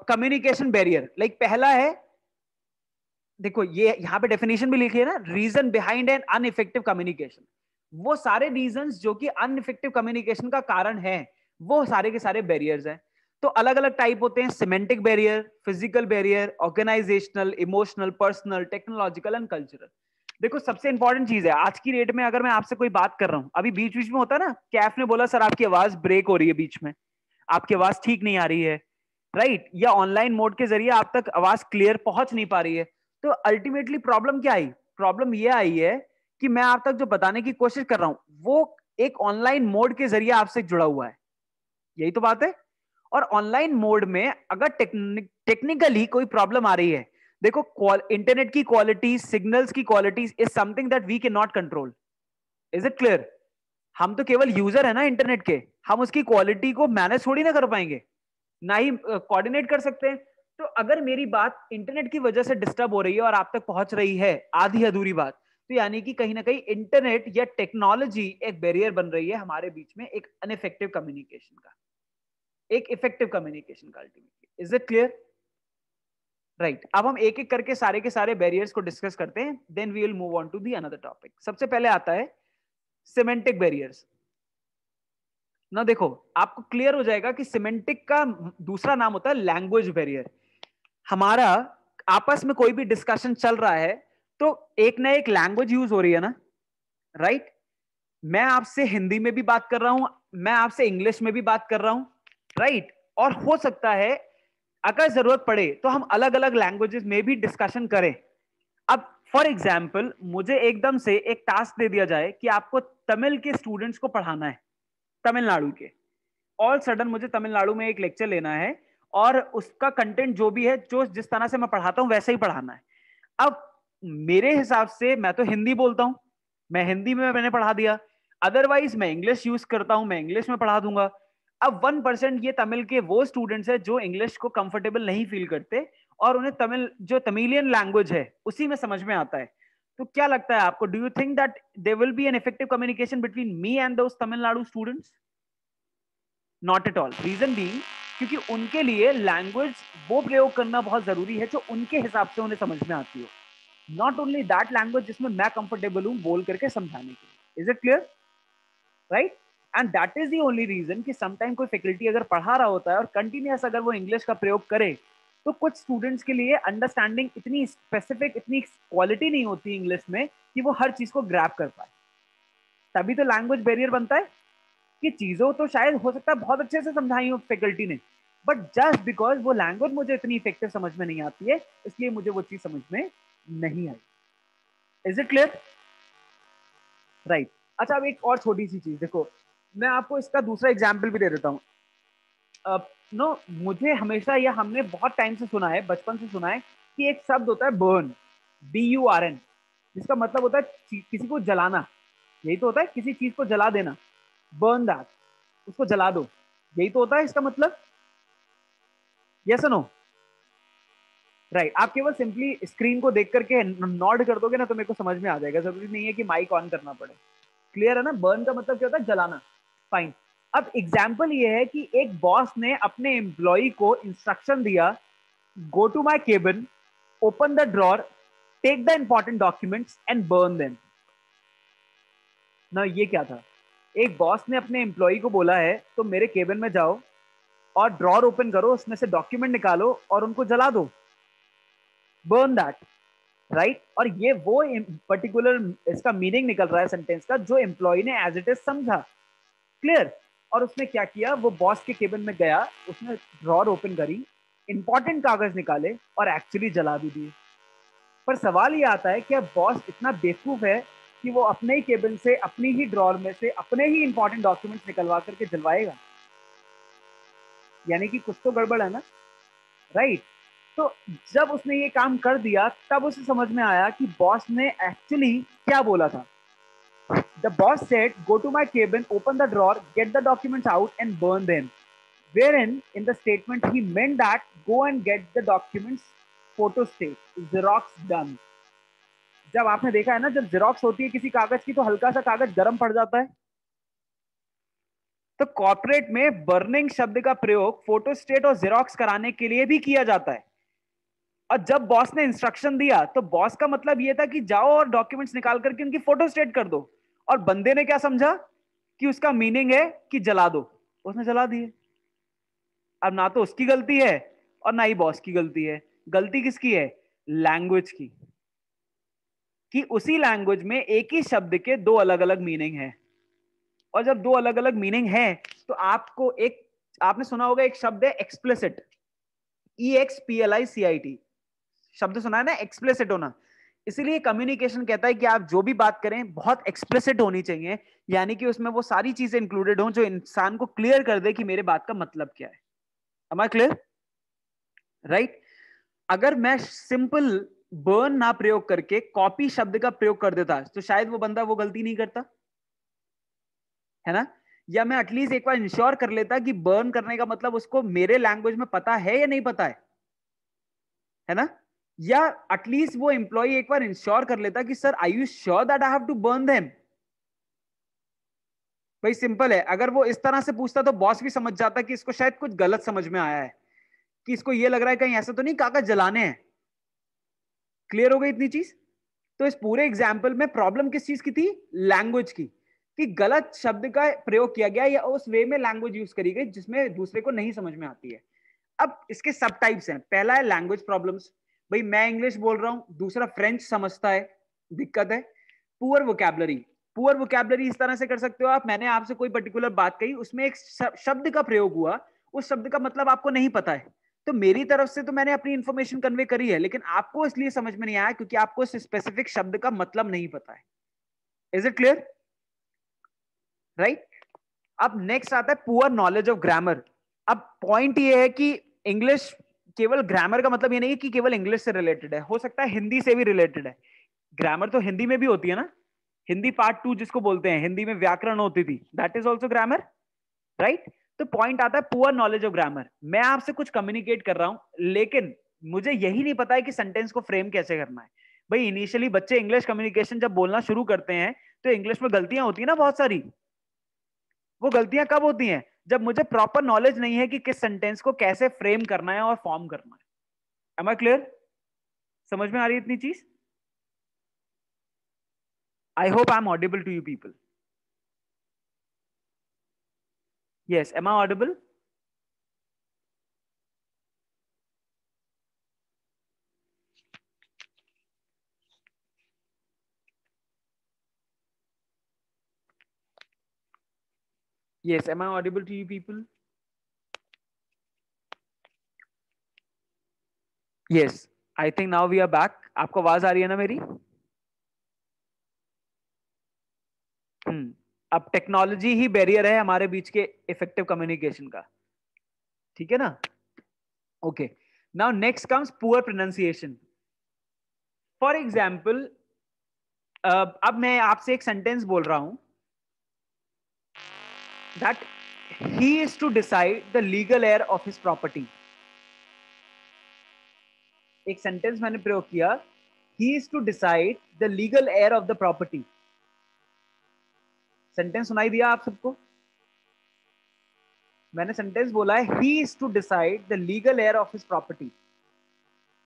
[SPEAKER 1] कम्युनिकेशन बैरियर। लाइक पहला है, देखो ये यहां पे डेफिनेशन भी लिखी है ना, रीजन बिहाइंड एन अनइफेक्टिव कम्युनिकेशन। वो सारे रीजंस जो कि अनइफेक्टिव कम्युनिकेशन का कारण है, वो सारे के सारे बैरियर्स हैं। तो अलग अलग टाइप होते हैं, semantic barrier, physical barrier, organisational, emotional, personal, technological and cultural. देखो सबसे इंपॉर्टेंट चीज है आज की डेट में, अगर मैं आपसे कोई बात कर रहा हूं, अभी बीच बीच में होता है ना, कैफ ने बोला सर आपकी आवाज ब्रेक हो रही है, बीच में आपकी आवाज ठीक नहीं आ रही है, राइट, या ऑनलाइन मोड के जरिए आप तक आवाज क्लियर पहुंच नहीं पा रही है, तो अल्टीमेटली प्रॉब्लम क्या आई? प्रॉब्लम ये आई है कि मैं आप तक जो बताने की कोशिश कर रहा हूं वो एक ऑनलाइन मोड के जरिए आपसे जुड़ा हुआ है, यही तो बात है। और ऑनलाइन मोड में अगर टेक्निकली कोई प्रॉब्लम आ रही है, देखो इंटरनेट की क्वालिटी, सिग्नल्स की quality is something that we can not control. Is it clear? हम तो केवल यूजर है ना इंटरनेट के, हम उसकी क्वालिटी को मैनेज थोड़ी ना कर पाएंगे, ना ही कोऑर्डिनेट कर सकते हैं। तो अगर मेरी बात इंटरनेट की वजह से डिस्टर्ब हो रही है और आप तक पहुंच रही है आधी अधूरी बात, तो यानी कि कहीं ना कहीं इंटरनेट या टेक्नोलॉजी एक बैरियर बन रही है हमारे बीच में, एक अनइफेक्टिव कम्युनिकेशन का, एक इफेक्टिव कम्युनिकेशन का ultimately. Is it clear? Right, अब हम एक एक करके सारे के सारे बैरियर्स को डिस्कस करते हैं, then we will move on to the another topic. सबसे पहले आता है सिमेंटिक बैरियर्स। ना देखो आपको क्लियर हो जाएगा कि सिमेंटिक का दूसरा नाम होता है लैंग्वेज बैरियर। हमारा आपस में कोई भी डिस्कशन चल रहा है तो एक ना एक लैंग्वेज यूज हो रही है ना, राइट? मैं आपसे हिंदी में भी बात कर रहा हूं, मैं आपसे इंग्लिश में भी बात कर रहा हूं, राइट? और हो सकता है अगर जरूरत पड़े तो हम अलग अलग लैंग्वेजेस में भी डिस्कशन करें। अब फॉर एग्जाम्पल मुझे एकदम से एक टास्क दे दिया जाए कि आपको तमिल के स्टूडेंट्स को पढ़ाना है, तमिलनाडु के, ऑल सडन मुझे तमिलनाडु में एक लेक्चर लेना है और उसका कंटेंट जो भी है, जो जिस तरह से मैं पढ़ाता हूं वैसे ही पढ़ाना है। अब मेरे हिसाब से मैं तो हिंदी बोलता हूं, मैं हिंदी में मैंने पढ़ा दिया, अदरवाइज मैं इंग्लिश यूज करता हूं, मैं इंग्लिश में पढ़ा दूंगा। अब 1% ये तमिल के वो स्टूडेंट्स है जो इंग्लिश को कंफर्टेबल नहीं फील करते और उन्हें तमिल जो तमिलियन लैंग्वेज है उसी में समझ में आता है। तो क्या लगता है आपको, do you think that there will be an effective communication between me and those Tamil Nadu students? Not at all. Reason भी क्योंकि उनके लिए लैंग्वेज वो प्रयोग करना बहुत जरूरी है जो उनके हिसाब से उन्हें समझ में आती हो, नॉट ओनली दैट लैंग्वेज जिसमें मैं कंफर्टेबल हूं बोल करके समझाने के लिए। Is it clear? Right, and that is the only reason कि समटाइम कोई फैकल्टी अगर पढ़ा रहा होता है और कंटिन्यूअस अगर वो इंग्लिश का प्रयोग करे तो कुछ स्टूडेंट्स के लिए अंडरस्टैंडिंग इतनी स्पेसिफिक, इतनी क्वालिटी नहीं होती इंग्लिश में कि वो हर चीज को ग्रैब कर पाए। तभी तो लैंग्वेज बैरियर बनता है कि चीजों तो शायद हो सकता है बहुत अच्छे से समझाई हो फैकल्टी ने, बट जस्ट बिकॉज वो लैंग्वेज मुझे इतनी इफेक्टिव समझ में नहीं आती है, इसलिए मुझे वो चीज समझ में नहीं आई। Is it clear? राइट। अच्छा, अब एक और छोटी सी चीज देखो, मैं आपको इसका दूसरा एग्जाम्पल भी दे देता हूँ। मुझे हमेशा, या हमने बहुत टाइम से सुना है, बचपन से सुना है कि एक शब्द होता है बर्न, BURN, जिसका मतलब होता है किसी को जलाना। यही तो होता है, किसी चीज को जला देना, बर्न दैट, उसको जला दो, यही तो होता है इसका मतलब। यस और नो? राइट, आप केवल सिंपली स्क्रीन को देख करके नॉड कर दोगे ना तो मेरे को समझ में आ जाएगा, जरूरी नहीं है कि माइक ऑन करना पड़े। क्लियर है ना? बर्न का मतलब क्या होता है? जलाना। फाइन। अब एग्जाम्पल ये है कि एक बॉस ने अपने एम्प्लॉय को इंस्ट्रक्शन दिया, go to my cabin, open the drawer, take the important documents and burn them. ना ये क्या था? एक बॉस ने अपने एम्प्लॉय को बोला है तो मेरे केबिन में जाओ और ड्रॉर ओपन करो, उसमें से डॉक्यूमेंट निकालो और उनको जला दो, बर्न दैट, राइट। और ये वो पर्टिकुलर इसका मीनिंग निकल रहा है सेंटेंस का जो एम्प्लॉय ने एज इट इज समझा, क्लियर। और उसने क्या किया, वो बॉस के केबिन में गया, उसने ड्रॉर ओपन करी, इंपॉर्टेंट कागज निकाले और एक्चुअली जला भी दिए। पर सवाल ये आता है कि बॉस इतना बेवकूफ है कि वो अपने ही केबिन से, अपनी ही ड्रॉर में से अपने ही इंपॉर्टेंट डॉक्यूमेंट्स निकलवा करके जलवाएगा? यानी कि कुछ तो गड़बड़ है ना, राइट। तो जब उसने ये काम कर दिया तब उसे समझ में आया कि बॉस ने एक्चुअली क्या बोला था। The boss said, "Go to my cabin, open the drawer, get the documents out and burn them." Wherein, in the statement, he meant that go and get the documents, photostat, Xerox done. जब आपने देखा है ना, जब xerox होती है किसी कागज की तो हल्का सा कागज गर्म पड़ जाता है। तो कॉर्पोरेट में बर्निंग शब्द का प्रयोग फोटोस्टेट और जेरोक्स कराने के लिए भी किया जाता है। और जब बॉस ने इंस्ट्रक्शन दिया तो बॉस का मतलब यह था कि जाओ और डॉक्यूमेंट्स निकाल करके उनकी फोटोस्टेट कर दो, और बंदे ने क्या समझा कि उसका मीनिंग है कि जला दो, उसने जला दिए। अब ना तो उसकी गलती है और ना ही बॉस की गलती है, गलती किसकी है? लैंग्वेज की, कि उसी लैंग्वेज में एक ही शब्द के दो अलग अलग मीनिंग है। और जब दो अलग अलग मीनिंग है तो आपको एक, आपने सुना होगा एक शब्द है एक्सप्लिसिट, EXPLICIT शब्द सुना है ना, एक्सप्लिसिट होना। इसीलिए कम्युनिकेशन कहता है कि आप जो भी बात करें बहुत एक्सप्लिसिट होनी चाहिए, यानी कि उसमें वो सारी चीजें इंक्लूडेड हो जो इंसान को क्लियर कर दे कि मेरे बात का मतलब क्या है। Am I clear? राइट। अगर मैं सिंपल बर्न ना प्रयोग करके कॉपी शब्द का प्रयोग कर देता तो शायद वो बंदा वो गलती नहीं करता, है ना। या मैं एटलीस्ट एक बार इंश्योर कर लेता कि बर्न करने का मतलब उसको मेरे लैंग्वेज में पता है या नहीं पता है ना। या एटलीस्ट वो एम्प्लॉय एक बार इंश्योर कर लेता कि sir I you sure that I have to burn them. भाई सिंपल है, अगर वो इस तरह से पूछता तो बॉस भी समझ जाता कि इसको शायद कुछ गलत समझ में आया है, कि इसको ये लग रहा है कहीं ऐसा तो नहीं कागज जलाने हैं। क्लियर हो गई इतनी चीज? तो इस पूरे एग्जाम्पल में प्रॉब्लम किस चीज की थी? लैंग्वेज की, कि गलत शब्द का प्रयोग किया गया या उस वे में लैंग्वेज यूज करी गई जिसमें दूसरे को नहीं समझ में आती है। अब इसके सब टाइप्स हैं। पहला है लैंग्वेज प्रॉब्लम्स, भाई मैं इंग्लिश बोल रहा हूं, दूसरा फ्रेंच समझता है, दिक्कत है। पुअर वोकैबुलरी, पुअर वोकैबुलरी इस तरह से कर सकते हो आप, मैंने आपसे कोई पर्टिकुलर बात कही, उसमें एक शब्द का प्रयोग हुआ, उस शब्द का मतलब आपको नहीं पता है, तो मेरी तरफ से तो मैंने अपनी इंफॉर्मेशन कन्वे करी है, लेकिन आपको इसलिए समझ में नहीं आया क्योंकि आपको इस स्पेसिफिक शब्द का मतलब नहीं पता है। Is it clear? राइट। अब नेक्स्ट आता है पुअर नॉलेज ऑफ ग्रामर। अब पॉइंट ये है कि इंग्लिश, केवल ग्रामर का मतलब ये नहीं है कि केवल इंग्लिश से रिलेटेड है, हो सकता है हिंदी से भी रिलेटेड है। ग्रामर तो हिंदी में भी होती है ना, हिंदी पार्ट 2 जिसको बोलते हैं, हिंदी में व्याकरण होती थी, that is also grammar, right. तो पॉइंट आता है पुअर नॉलेज ऑफ ग्रामर। मैं आपसे कुछ कम्युनिकेट कर रहा हूं लेकिन मुझे यही नहीं पता है कि सेंटेंस को फ्रेम कैसे करना है। भाई इनिशियली बच्चे इंग्लिश कम्युनिकेशन जब बोलना शुरू करते हैं तो इंग्लिश में गलतियां होती है ना बहुत सारी। वो गलतियां कब होती हैं? जब मुझे प्रॉपर नॉलेज नहीं है कि किस सेंटेंस को कैसे फ्रेम करना है और फॉर्म करना है। Am I clear? समझ में आ रही है इतनी चीज? I hope I am audible to you people. Yes, am I audible? Yes, am I audible to you people? Yes, I think now we are back. आपको आवाज आ रही है ना मेरी? अब टेक्नोलॉजी ही बैरियर है हमारे बीच के इफेक्टिव कम्युनिकेशन का, ठीक है ना? Okay, now next comes poor pronunciation. For example, अब मैं आपसे एक सेंटेंस बोल रहा हूं that he is to decide the legal heir of his property. एक सेंटेंस मैंने प्रयोग किया, he is to decide the legal heir of the property. Sentence सुनाई दिया आप सबको? मैंने सेंटेंस बोला है he is to decide the legal heir of his property.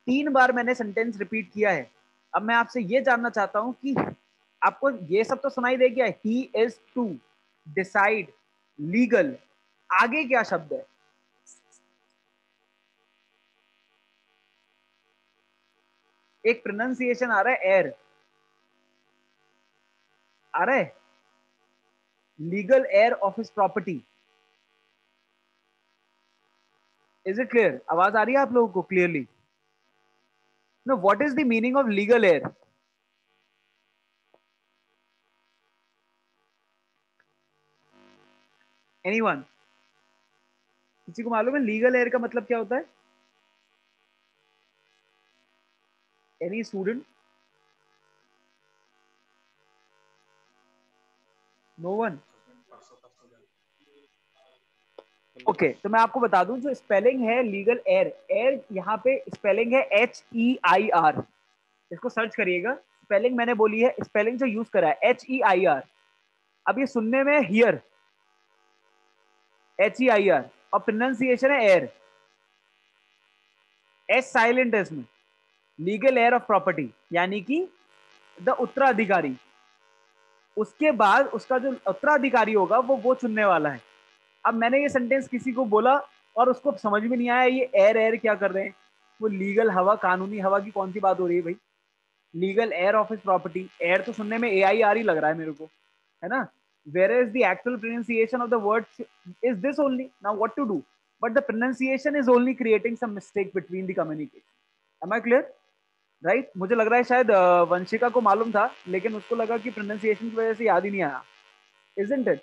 [SPEAKER 1] 3 बार मैंने सेंटेंस रिपीट किया है। अब मैं आपसे ये जानना चाहता हूं कि आपको ये सब तो सुनाई दे गया, he is to, decide, legal, आगे क्या शब्द है? एक प्रोनाउंसिएशन आ रहा है एयर, आ रहा है, legal heir of his property. Is it clear? आवाज आ रही है आप लोगों को clearly? No, what is the meaning of legal heir? Anyone? किसी को मालूम है लीगल एयर का मतलब क्या होता है? Any student? No one? Okay, तो मैं आपको बता दूं, जो स्पेलिंग है लीगल एयर, एयर यहाँ पे स्पेलिंग है HEIR। इसको सर्च करिएगा, स्पेलिंग मैंने बोली है, स्पेलिंग जो यूज करा है HEIR। अब ये सुनने में हियर, HEIR, और प्रोनाउंसिएशन है एयर, एस साइलेंट है इसमें। लीगल एयर ऑफ प्रॉपर्टी यानी कि द उत्तराधिकारी। उसके बाद उसका जो उत्तराधिकारी होगा वो चुनने वाला है। अब मैंने ये सेंटेंस किसी को बोला और उसको समझ में नहीं आया ये एयर एयर क्या कर रहे हैं। वो लीगल हवा, कानूनी हवा की कौन सी बात हो रही है भाई? Legal heir of his property, air तो सुनने में AIR ही लग रहा है मेरे को, है ना? Whereas the actual pronunciation of the word is this only. Now what to do? But the pronunciation is only creating some mistake between the communication. Am I clear? Right? मुझे लग रहा है शायद वंशिका को मालूम था, लेकिन उसको लगा कि प्रोनाउंसिएशन की वजह से याद ही नहीं आया। Isn't it?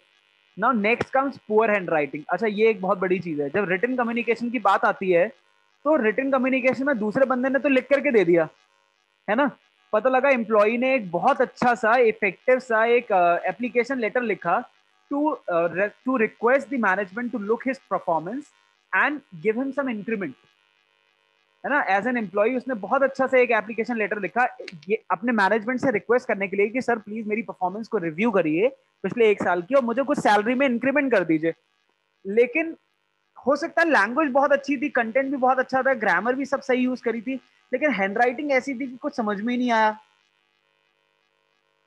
[SPEAKER 1] Now next comes poor handwriting. अच्छा, ये एक बहुत बड़ी चीज है। जब रिटन कम्युनिकेशन की बात आती है तो रिटन कम्युनिकेशन में दूसरे बंदे ने तो लिख करके दे दिया, है ना? पता लगा एम्प्लॉय ने एक बहुत अच्छा सा इफेक्टिव सा एक एप्लीकेशन लेटर लिखा to request the management to look his performance and give him some increment, है ना? एज एन एम्प्लॉय उसने बहुत अच्छा सा एक एप्लीकेशन लेटर लिखा ये अपने मैनेजमेंट से रिक्वेस्ट करने के लिए कि सर प्लीज मेरी परफॉर्मेंस को रिव्यू करिए पिछले 1 साल की और मुझे कुछ सैलरी में इंक्रीमेंट कर दीजिए। लेकिन हो सकता है लैंग्वेज बहुत अच्छी थी, कंटेंट भी बहुत अच्छा था, ग्रामर भी सब सही यूज करी थी, लेकिन हैंडराइटिंग ऐसी थी कि कुछ समझ में ही नहीं आया।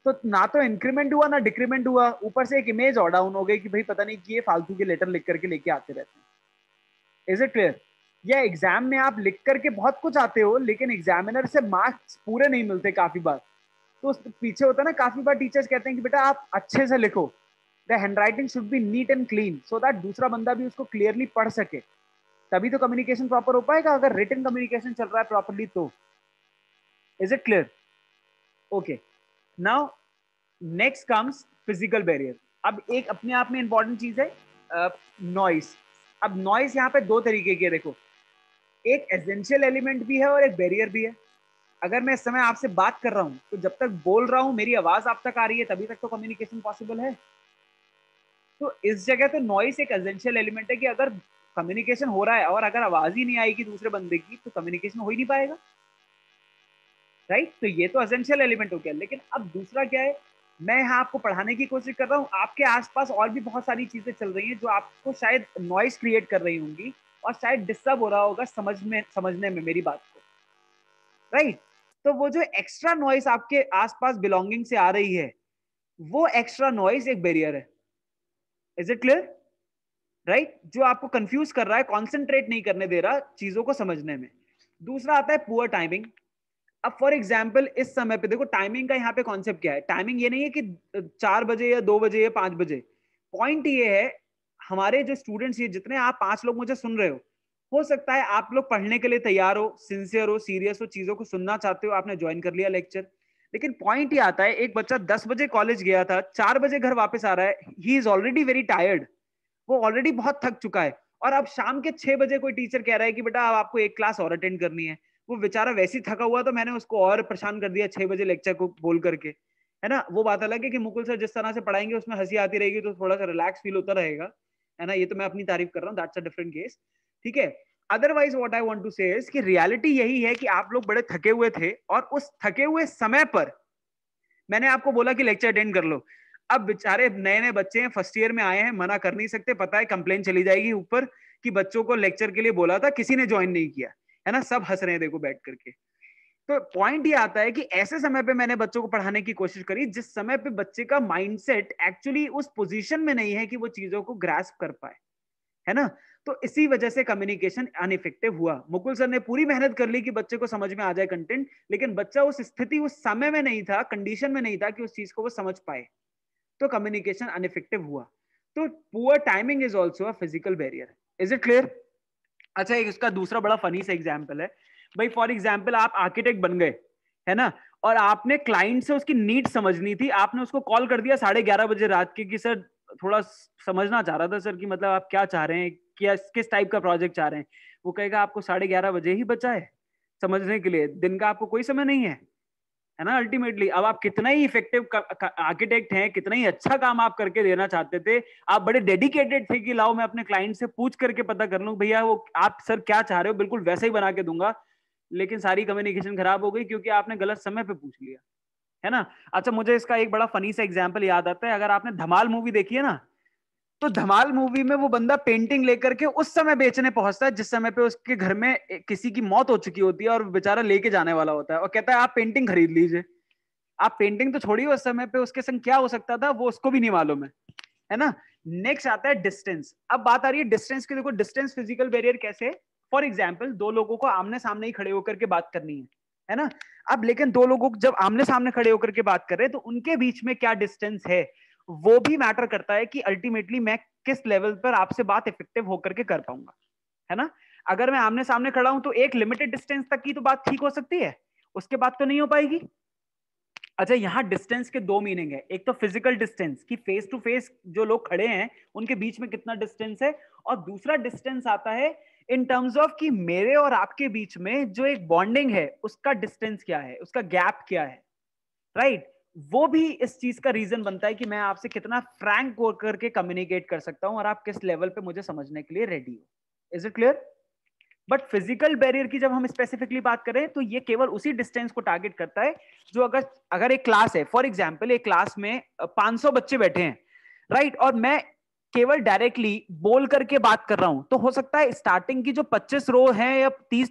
[SPEAKER 1] तो ना तो इंक्रीमेंट हुआ ना डिक्रीमेंट हुआ, ऊपर से एक इमेज और डाउन हो गई कि भाई पता नहीं कि ये फालतू के लेटर लिख करके लेके आते रहते हैं। Is it clear? या एग्जाम में आप लिख करके बहुत कुछ आते हो लेकिन एग्जामिनर से मार्क्स पूरे नहीं मिलते काफी बार। तो उस पीछे होता है ना, काफी बार टीचर्स कहते हैं कि बेटा आप अच्छे से लिखो, the handwriting should be neat and clean so that दूसरा बंदा भी उसको क्लियरली पढ़ सके, तभी तो कम्युनिकेशन प्रॉपर हो पाएगा। अगर रिटन कम्युनिकेशन चल रहा है प्रॉपरली तो। Is it clear? Okay, now next comes physical barrier. अब एक अपने आप में इंपॉर्टेंट चीज है नॉइस। अब नॉइस यहाँ पे 2 तरीके की है, देखो, एक एसेंशियल एलिमेंट भी है और एक बैरियर भी है। अगर मैं इस समय आपसे बात कर रहा हूं तो जब तक बोल रहा हूं मेरी आवाज आप तक आ रही है तभी तक तो कम्युनिकेशन पॉसिबल है। तो इस जगह तो नॉइस एक एसेंशियल एलिमेंट है कि अगर कम्युनिकेशन हो रहा है और अगर आवाज ही नहीं आएगी दूसरे बंदे की तो कम्युनिकेशन हो ही नहीं पाएगा, राइट? तो ये तो एसेंशियल एलिमेंट हो गया। लेकिन अब दूसरा क्या है, मैं यहाँ आपको पढ़ाने की कोशिश कर रहा हूँ, आपके आसपास और भी बहुत सारी चीजें चल रही हैं जो आपको शायद नॉइस क्रिएट कर रही होंगी और शायद डिस्टर्ब हो रहा होगा समझने में मेरी बात को, राइट? तो वो जो एक्स्ट्रा नॉइस आपके आसपास बिलोंगिंग से आ रही है वो एक्स्ट्रा नॉइस एक बैरियर है। Is it clear? राइट? जो आपको कंफ्यूज कर रहा है, कॉन्सेंट्रेट नहीं करने दे रहा चीजों को समझने में। दूसरा आता है पुअर टाइमिंग। अब फॉर एग्जाम्पल इस समय पे देखो, टाइमिंग का यहाँ पे कॉन्सेप्ट क्या है। टाइमिंग ये नहीं है कि 4 बजे या 2 बजे या 5 बजे। पॉइंट ये है, हमारे जो स्टूडेंट्स, ये जितने आप 5 लोग मुझे सुन रहे हो सकता है आप लोग पढ़ने के लिए तैयार हो, सिंसियर हो, सीरियस हो, चीजों को सुनना चाहते हो, आपने ज्वाइन कर लिया लेक्चर। लेकिन पॉइंट ये आता है, एक बच्चा 10 बजे कॉलेज गया था, 4 बजे घर वापस आ रहा है, he is already very tired, वो ऑलरेडी बहुत थक चुका है। और अब शाम के 6 बजे कोई टीचर कह रहा है कि बेटा अब आपको एक क्लास और अटेंड करनी है। वो बेचारा वैसे ही थका हुआ, तो मैंने उसको और परेशान कर दिया 6 बजे लेक्चर को बोल करके, है ना? वो बात अलग है कि मुकुल सर जिस तरह से पढ़ाएंगे उसमें हंसी आती रहेगी तो थोड़ा सा रिलैक्स फील होता रहेगा, है ना? ये तो मैं अपनी तारीफ कर रहा हूँ, दैट्स अ डिफरेंट केस, ठीक है? Otherwise what I want to say is कि रियलिटी यही है कि आप लोग बड़े थके हुए थे और उस थके हुए समय पर मैंने आपको बोला कि लेक्चर अटेंड कर लो। अब बेचारे नए नए बच्चे हैं, फर्स्ट ईयर में आए हैं, मना कर नहीं सकते, पता है कंप्लेन चली जाएगी ऊपर कि बच्चों को लेक्चर के लिए बोला था, किसी ने ज्वाइन नहीं किया, है ना? सब हंस रहे हैं देखो बैठ करके। तो पॉइंट ये आता है कि ऐसे समय पे मैंने बच्चों को पढ़ाने की कोशिश करी जिस समय पे बच्चे का माइंडसेट एक्चुअली उस पोजीशन में नहीं है कि वो चीजों को ग्रास्प कर पाए, है ना। तो इसी वजह से कम्युनिकेशन अनइफेक्टिव हुआ। मुकुल सर ने पूरी मेहनत कर ली कि बच्चे को समझ में आ जाए कंटेंट, लेकिन बच्चा उस स्थिति, उस समय में नहीं था, कंडीशन में नहीं था कि उस चीज को वो समझ पाए, तो कम्युनिकेशन अनइफेक्टिव हुआ। तो poor timing is also a physical barrier. Is it clear? अच्छा, एक इसका दूसरा बड़ा फनी सा एग्जाम्पल है भाई। फॉर एग्जाम्पल आप आर्किटेक्ट बन गए, है ना, और आपने क्लाइंट से उसकी नीड समझनी थी, आपने उसको कॉल कर दिया 11:30 बजे रात के कि सर थोड़ा समझना चाह रहा था सर कि मतलब आप क्या चाह रहे हैं, क्या किस टाइप का प्रोजेक्ट चाह रहे हैं। वो कहेगा आपको 11:30 बजे ही बचा है समझने के लिए, दिन का आपको कोई समय नहीं है ना। अल्टीमेटली अब आप कितना ही इफेक्टिव आर्किटेक्ट हैं, कितना ही अच्छा काम आप करके देना चाहते थे, आप बड़े डेडिकेटेड थे कि लाओ मैं अपने क्लाइंट से पूछ करके पता कर लूं भैया वो आप सर क्या चाह रहे हो, बिल्कुल वैसे ही बना के दूंगा, लेकिन सारी कम्युनिकेशन खराब हो गई क्योंकि आपने गलत समय पे पूछ लिया, है ना। अच्छा, मुझे इसका एक बड़ा फनी सा एग्जाम्पल याद आता है। अगर आपने धमाल मूवी देखी है ना, तो धमाल मूवी में वो बंदा पेंटिंग लेकर के उस समय बेचने पहुंचता है जिस समय पे उसके घर में किसी की मौत हो चुकी होती है और बेचारा लेके जाने वाला होता है, और कहता है आप पेंटिंग खरीद लीजिए। आप पेंटिंग तो छोड़िए, उस समय पे उसके संग क्या हो सकता था वो उसको भी नहीं मालूम है ना। नेक्स्ट आता है डिस्टेंस। अब बात आ रही है डिस्टेंस की। देखो डिस्टेंस फिजिकल बैरियर कैसे। फॉर एग्जाम्पल दो लोगों को आमने सामने ही खड़े होकर के बात करनी है ना। अब लेकिन दो लोगों को जब आमने सामने खड़े होकर के बात कर रहे हैं तो उनके बीच में क्या डिस्टेंस है वो भी मैटर करता है कि अल्टीमेटली मैं किस लेवल पर आपसे बात इफेक्टिव होकर के कर पाऊंगा, है ना। अगर मैं आमने सामने खड़ा हूं तो एक लिमिटेड डिस्टेंस तक की तो बात ठीक हो सकती है, उसके बाद तो नहीं हो पाएगी। अच्छा, यहां डिस्टेंस के दो मीनिंग है। एक तो फिजिकल डिस्टेंस कि फेस टू फेस जो लोग खड़े हैं उनके बीच में कितना डिस्टेंस है, और दूसरा डिस्टेंस आता है इन टर्म्स ऑफ कि मेरे और आपके बीच में जो एक बॉन्डिंग है उसका डिस्टेंस क्या है, उसका गैप क्या है, राइट। वो भी इस चीज का रीजन बनता है कि मैं आपसे कितना फ्रैंक होकर के कम्युनिकेट कर सकता हूं और आप किस लेवल पे मुझे समझने के लिए रेडी हो। Is it clear? But physical barrier की जब हम स्पेसिफिकली बात करें तो ये केवल उसी डिस्टेंस को टारगेट करता है जो अगर अगर एक क्लास है, फॉर एग्जांपल एक क्लास में 500 बच्चे बैठे हैं, राइट, और मैं केवल डायरेक्टली बोल करके बात कर रहा हूं, तो हो सकता है स्टार्टिंग की जो 25 रो हैं या 30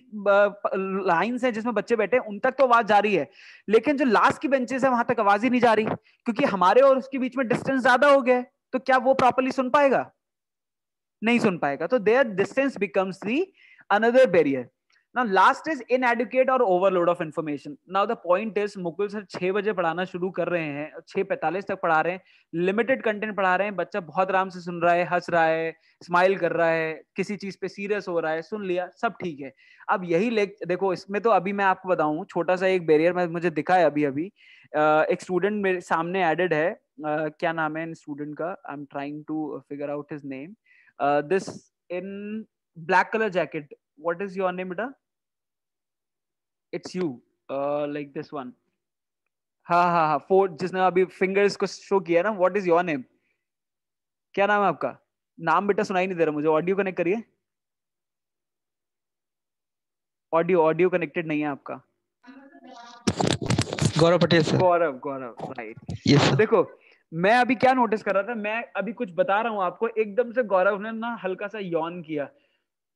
[SPEAKER 1] लाइंस हैं जिसमें बच्चे बैठे हैं उन तक तो आवाज जा रही है, लेकिन जो लास्ट की बेंचेस है वहां तक आवाज ही नहीं जा रही क्योंकि हमारे और उसके बीच में डिस्टेंस ज्यादा हो गया। तो क्या वो प्रॉपर्ली सुन पाएगा? नहीं सुन पाएगा। तो their distance becomes the another barrier. Now last is inadequate or overload of information. Now the point is Mukul sir 6 बजे पढ़ाना शुरू कर रहे हैं, 6:45 तक पढ़ा रहे हैं, लिमिटेड कंटेंट पढ़ा रहे हैं, बच्चा बहुत आराम से सुन रहा है, हंस रहा है, स्माइल कर रहा है, किसी चीज पे सीरियस हो रहा है, सुन लिया, सब ठीक है। अब यही देखो इसमें तो अभी मैं आपको बताऊं छोटा सा एक बैरियर मुझे दिखा है अभी अभी। एक स्टूडेंट मेरे सामने एडेड है, क्या नाम है इन स्टूडेंट का, I am trying to figure out his name. This in black color jacket, what is your name beta? It's you, like this one. हाँ, फोर जिसने अभी फिंगर्स को शो किया ना, what is your name? क्या नाम है आपका? नाम बेटा सुनाई नहीं दे रहा मुझे, ऑडियो कनेक्ट करिए। ऑडियो कनेक्टेड नहीं है आपका।
[SPEAKER 4] गौरव पटेल सर।
[SPEAKER 1] गौरव राइट।
[SPEAKER 4] यस
[SPEAKER 1] तो देखो मैं अभी क्या नोटिस कर रहा था, मैं अभी कुछ बता रहा हूँ आपको, एकदम से गौरव ने ना हल्का सा यॉन किया,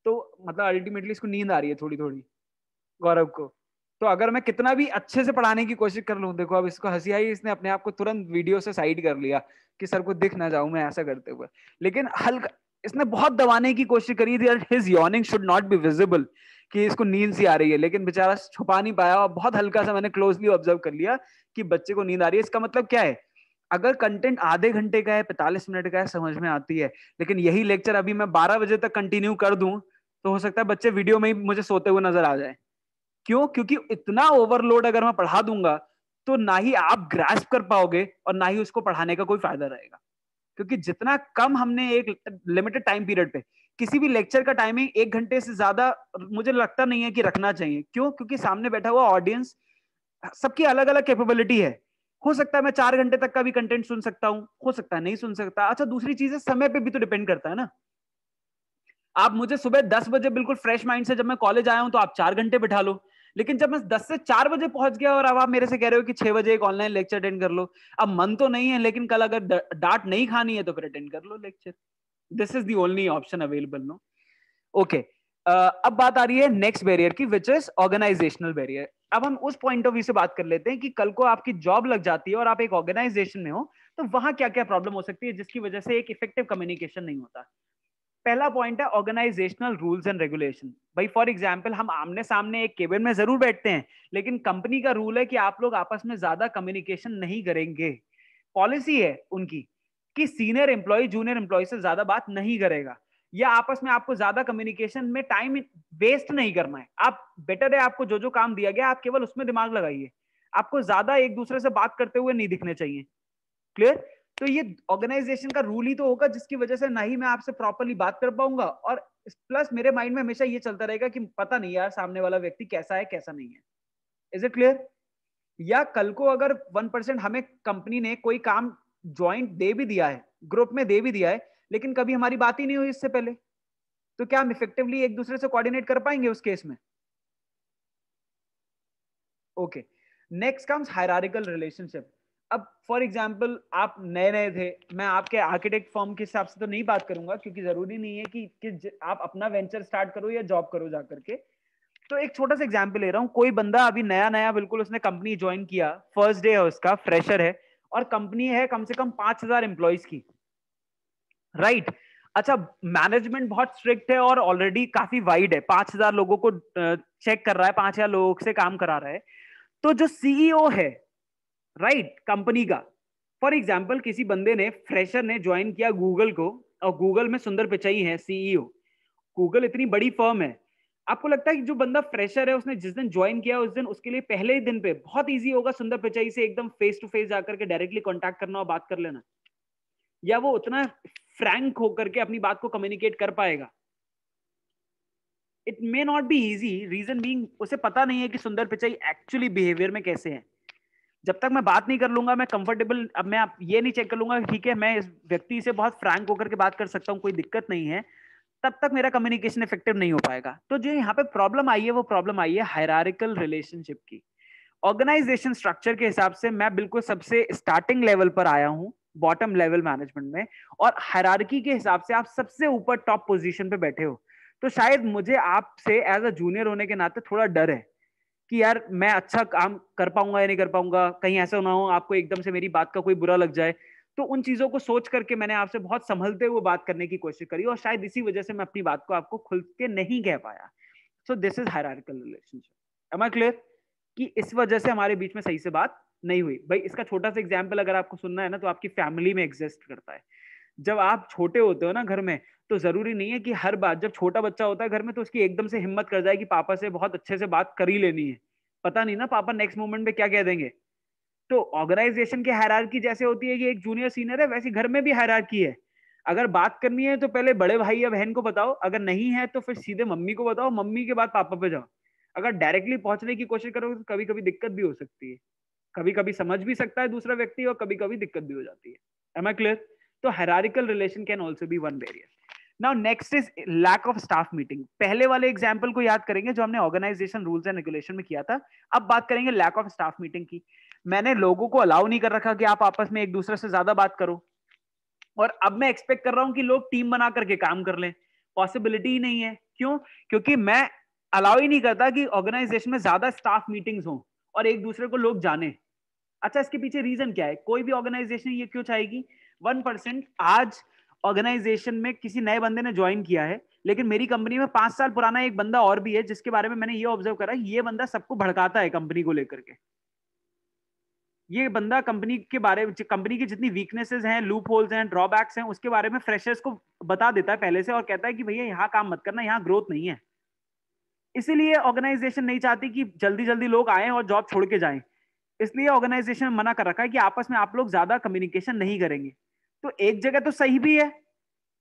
[SPEAKER 1] तो मतलब अल्टीमेटली इसको नींद आ रही है थोड़ी थोड़ी गौरव को। तो अगर मैं कितना भी अच्छे से पढ़ाने की कोशिश कर लूं, देखो अब इसको हंसी आई, इसने अपने आप को तुरंत वीडियो से साइड कर लिया कि सर को दिख ना जाऊं मैं ऐसा करते हुए, लेकिन हल्का इसने बहुत दबाने की कोशिश करी थी, his yawning should not be visible कि इसको नींद सी आ रही है, लेकिन बेचारा छुपा नहीं पाया और बहुत हल्का सा मैंने क्लोजली ऑब्जर्व कर लिया कि बच्चे को नींद आ रही है। इसका मतलब क्या है, अगर कंटेंट आधे घंटे का है, 45 मिनट का है, समझ में आती है, लेकिन यही लेक्चर अभी मैं 12 बजे तक कंटिन्यू कर दूं तो हो सकता है बच्चे वीडियो में ही मुझे सोते हुए नजर आ जाए। क्यों? क्योंकि इतना ओवरलोड अगर मैं पढ़ा दूंगा तो ना ही आप ग्रास्प कर पाओगे और ना ही उसको पढ़ाने का कोई फायदा रहेगा, क्योंकि जितना कम हमने एक लिमिटेड टाइम पीरियड पे, किसी भी लेक्चर का टाइमिंग 1 घंटे से ज्यादा मुझे लगता नहीं है कि रखना चाहिए। क्यों? क्योंकि सामने बैठा हुआ ऑडियंस सबकी अलग अलग कैपेबिलिटी है। हो सकता है मैं 4 घंटे तक का भी कंटेंट सुन सकता हूं, हो सकता है नहीं सुन सकता। अच्छा, दूसरी चीज है समय पे भी तो डिपेंड करता है ना। आप मुझे सुबह 10 बजे बिल्कुल फ्रेश माइंड से जब मैं कॉलेज आया हूं तो आप 4 घंटे बिठा लो, लेकिन जब मैं 10 से 4 बजे पहुंच गया और अब आप मेरे से कह रहे हो कि 6 बजे एक ऑनलाइन लेक्चर अटेंड कर लो, अब मन तो नहीं है लेकिन कल अगर डांट नहीं खानी है तो फिर अटेंड कर लो lecture. This is the only option available, no. Okay, अब बात आ रही है नेक्स्ट बैरियर की, विच इज ऑर्गेनाइजेशनल बैरियर। अब हम उस पॉइंट ऑफ व्यू से बात कर लेते हैं कि कल को आपकी जॉब लग जाती है और आप एक ऑर्गेनाइजेशन में हो, तो वहां क्या क्या प्रॉब्लम हो सकती है जिसकी वजह से एक इफेक्टिव कम्युनिकेशन नहीं होता। पहला पॉइंट है ऑर्गेनाइजेशनल रूल्स एंड रेगुलेशन। भाई फॉर एग्जांपल हम आमने सामने एक केबिन में जरूर बैठते हैं, लेकिन कंपनी का रूल है कि आप लोग आपस में ज्यादा कम्युनिकेशन नहीं करेंगे। पॉलिसी है उनकी कि सीनियर एम्प्लॉय जूनियर एम्प्लॉय से ज्यादा बात नहीं करेगा, या आपस में आपको ज्यादा कम्युनिकेशन में टाइम वेस्ट नहीं करना है। आप बेटर है, आपको जो जो काम दिया गया आप केवल उसमें दिमाग लगाइए, आपको ज्यादा एक दूसरे से बात करते हुए नहीं दिखने चाहिए। क्लियर? तो ये ऑर्गेनाइजेशन का रूल ही तो होगा जिसकी वजह से ना ही मैं आपसे प्रॉपर्ली बात कर पाऊंगा, और प्लस मेरे माइंड में हमेशा ये चलता रहेगा कि पता नहीं यार सामने वाला व्यक्ति कैसा है कैसा नहीं है। Is it clear? या कल को अगर 1% हमें कंपनी ने कोई काम ज्वाइंट दे भी दिया है, ग्रुप में दे भी दिया है, लेकिन कभी हमारी बात ही नहीं हुई इससे पहले, तो क्या हम इफेक्टिवली एक दूसरे से कोऑर्डिनेट कर पाएंगे उस केस में? Okay, next comes hierarchical relationship. अब फॉर एग्जांपल आप नए नए थे, मैं आपके आर्किटेक्ट फर्म के हिसाब से तो नहीं बात करूंगा क्योंकि जरूरी नहीं है कि आप अपना वेंचर स्टार्ट करो या जॉब करो जाकर के। तो एक छोटा सा एग्जांपल ले रहा हूँ, कोई बंदा अभी नया नया बिल्कुल उसने कंपनी ज्वाइन किया, फर्स्ट डे है उसका, फ्रेशर है, और कंपनी है कम से कम 5,000 एम्प्लॉइज की, राइट? अच्छा, मैनेजमेंट बहुत स्ट्रिक्ट है और ऑलरेडी काफी वाइड है, 5,000 लोगों को चेक कर रहा है, 5,000 लोगों से काम करा रहा है। तो जो सीईओ है, राइट, कंपनी का, फॉर एग्जाम्पल किसी बंदे ने, फ्रेशर ने ज्वाइन किया गूगल को, और गूगल में सुंदर पिचाई है सीईओ। गूगल इतनी बड़ी फर्म है, आपको लगता है कि जो बंदा फ्रेशर है उसने जिस दिन ज्वाइन किया उस दिन उसके लिए पहले ही दिन पे बहुत इजी होगा सुंदर पिचाई से एकदम फेस टू फेस जाकर के डायरेक्टली कांटेक्ट करना और बात कर लेना? या वो उतना फ्रैंक होकर के अपनी बात को कम्युनिकेट कर पाएगा? It may not be easy, reason being उसे पता नहीं है कि सुंदर पिचाई एक्चुअली बिहेवियर में कैसे है। जब तक मैं बात नहीं कर लूंगा, मैं कंफर्टेबल, अब मैं ये नहीं चेक कर लूंगा ठीक है मैं इस व्यक्ति से बहुत फ्रैंक होकर के बात कर सकता हूँ, कोई दिक्कत नहीं है, तब तक मेरा कम्युनिकेशन इफेक्टिव नहीं हो पाएगा। तो जो यहाँ पे प्रॉब्लम आई है वो प्रॉब्लम आई है हायरार्किकल रिलेशनशिप की। ऑर्गेनाइजेशन स्ट्रक्चर के हिसाब से मैं बिल्कुल सबसे स्टार्टिंग लेवल पर आया हूँ, बॉटम लेवल मैनेजमेंट में, और हायरार्की के हिसाब से आप सबसे ऊपर टॉप पोजीशन पे बैठे हो। तो शायद मुझे आपसे एज अ जूनियर होने के नाते थोड़ा डर है कि यार मैं अच्छा काम कर पाऊंगा या नहीं कर पाऊंगा, कहीं ऐसा ना हो आपको एकदम से मेरी बात का कोई बुरा लग जाए। तो उन चीजों को सोच करके मैंने आपसे बहुत संभलते हुए बात करने की कोशिश करी, और शायद इसी वजह से मैं अपनी बात को आपको खुल के नहीं कह पाया। So this is hierarchical relationship. Am I clear? कि इस वजह से हमारे बीच में सही से बात नहीं हुई। भाई इसका छोटा सा एग्जाम्पल अगर आपको सुनना है ना, तो आपकी फैमिली में एग्जिस्ट करता है। जब आप छोटे होते हो ना घर में, तो जरूरी नहीं है कि हर बात, जब छोटा बच्चा होता है घर में तो उसकी एकदम से हिम्मत कर जाए कि पापा से बहुत अच्छे से बात कर ही लेनी है, पता नहीं ना पापा नेक्स्ट मोमेंट में क्या कह देंगे। तो ऑर्गेनाइजेशन की हायरार्की जैसे होती है कि एक जूनियर सीनियर है, वैसे घर में भी हायरार्की है। अगर बात करनी है तो पहले बड़े भाई या बहन को बताओ, अगर नहीं है तो फिर सीधे मम्मी को बताओ, मम्मी के बाद पापा पे जाओ। अगर डायरेक्टली पहुंचने की कोशिश करोगे तो कभी कभी दिक्कत भी हो सकती है, कभी कभी समझ भी सकता है दूसरा व्यक्ति और कभी कभी दिक्कत भी हो जाती है। Am I clear? तो hierarchical relation can also be one barrier. Now next is lack of staff meeting. पहले वाले एग्जांपल को याद करेंगे जो हमने ऑर्गेनाइजेशन रूल्स एंड रेगुलेशन में किया था, अब बात करेंगे लैक ऑफ स्टाफ मीटिंग की। मैंने लोगों को अलाउ नहीं कर रखा कि आप आपस में एक दूसरे से ज्यादा बात करो, और अब मैं एक्सपेक्ट कर रहा हूं कि लोग टीम बना करके काम कर लें। पॉसिबिलिटी ही नहीं है। क्यों? क्योंकि मैं अलाउ ही नहीं करता कि ऑर्गेनाइजेशन में ज्यादा स्टाफ मीटिंग्स हो और एक दूसरे को लोग जाने। अच्छा, इसके पीछे रीजन क्या है? कोई भी ऑर्गेनाइजेशन ये क्यों चाहेगी? 1% आज ऑर्गेनाइजेशन में किसी नए बंदे ने ज्वाइन किया है, लेकिन मेरी कंपनी में 5 साल पुराना एक बंदा और भी है जिसके बारे में मैंने ये ऑब्जर्व करा, ये बंदा सबको भड़काता है कंपनी को लेकर के। ये बंदा कंपनी के बारे में, कंपनी की जितनी वीकनेसेस हैं, लूप होल्स हैं, ड्रॉबैक्स हैं, उसके बारे में फ्रेशर्स को बता देता है पहले से, और कहता है कि भैया यहाँ काम मत करना, यहाँ ग्रोथ नहीं है। इसीलिए ऑर्गेनाइजेशन नहीं चाहती कि जल्दी जल्दी लोग आए और जॉब छोड़ के जाएं। इसलिए ऑर्गेनाइजेशन मना कर रखा है कि आपस में आप लोग ज्यादा कम्युनिकेशन नहीं करेंगे। तो एक जगह तो सही भी है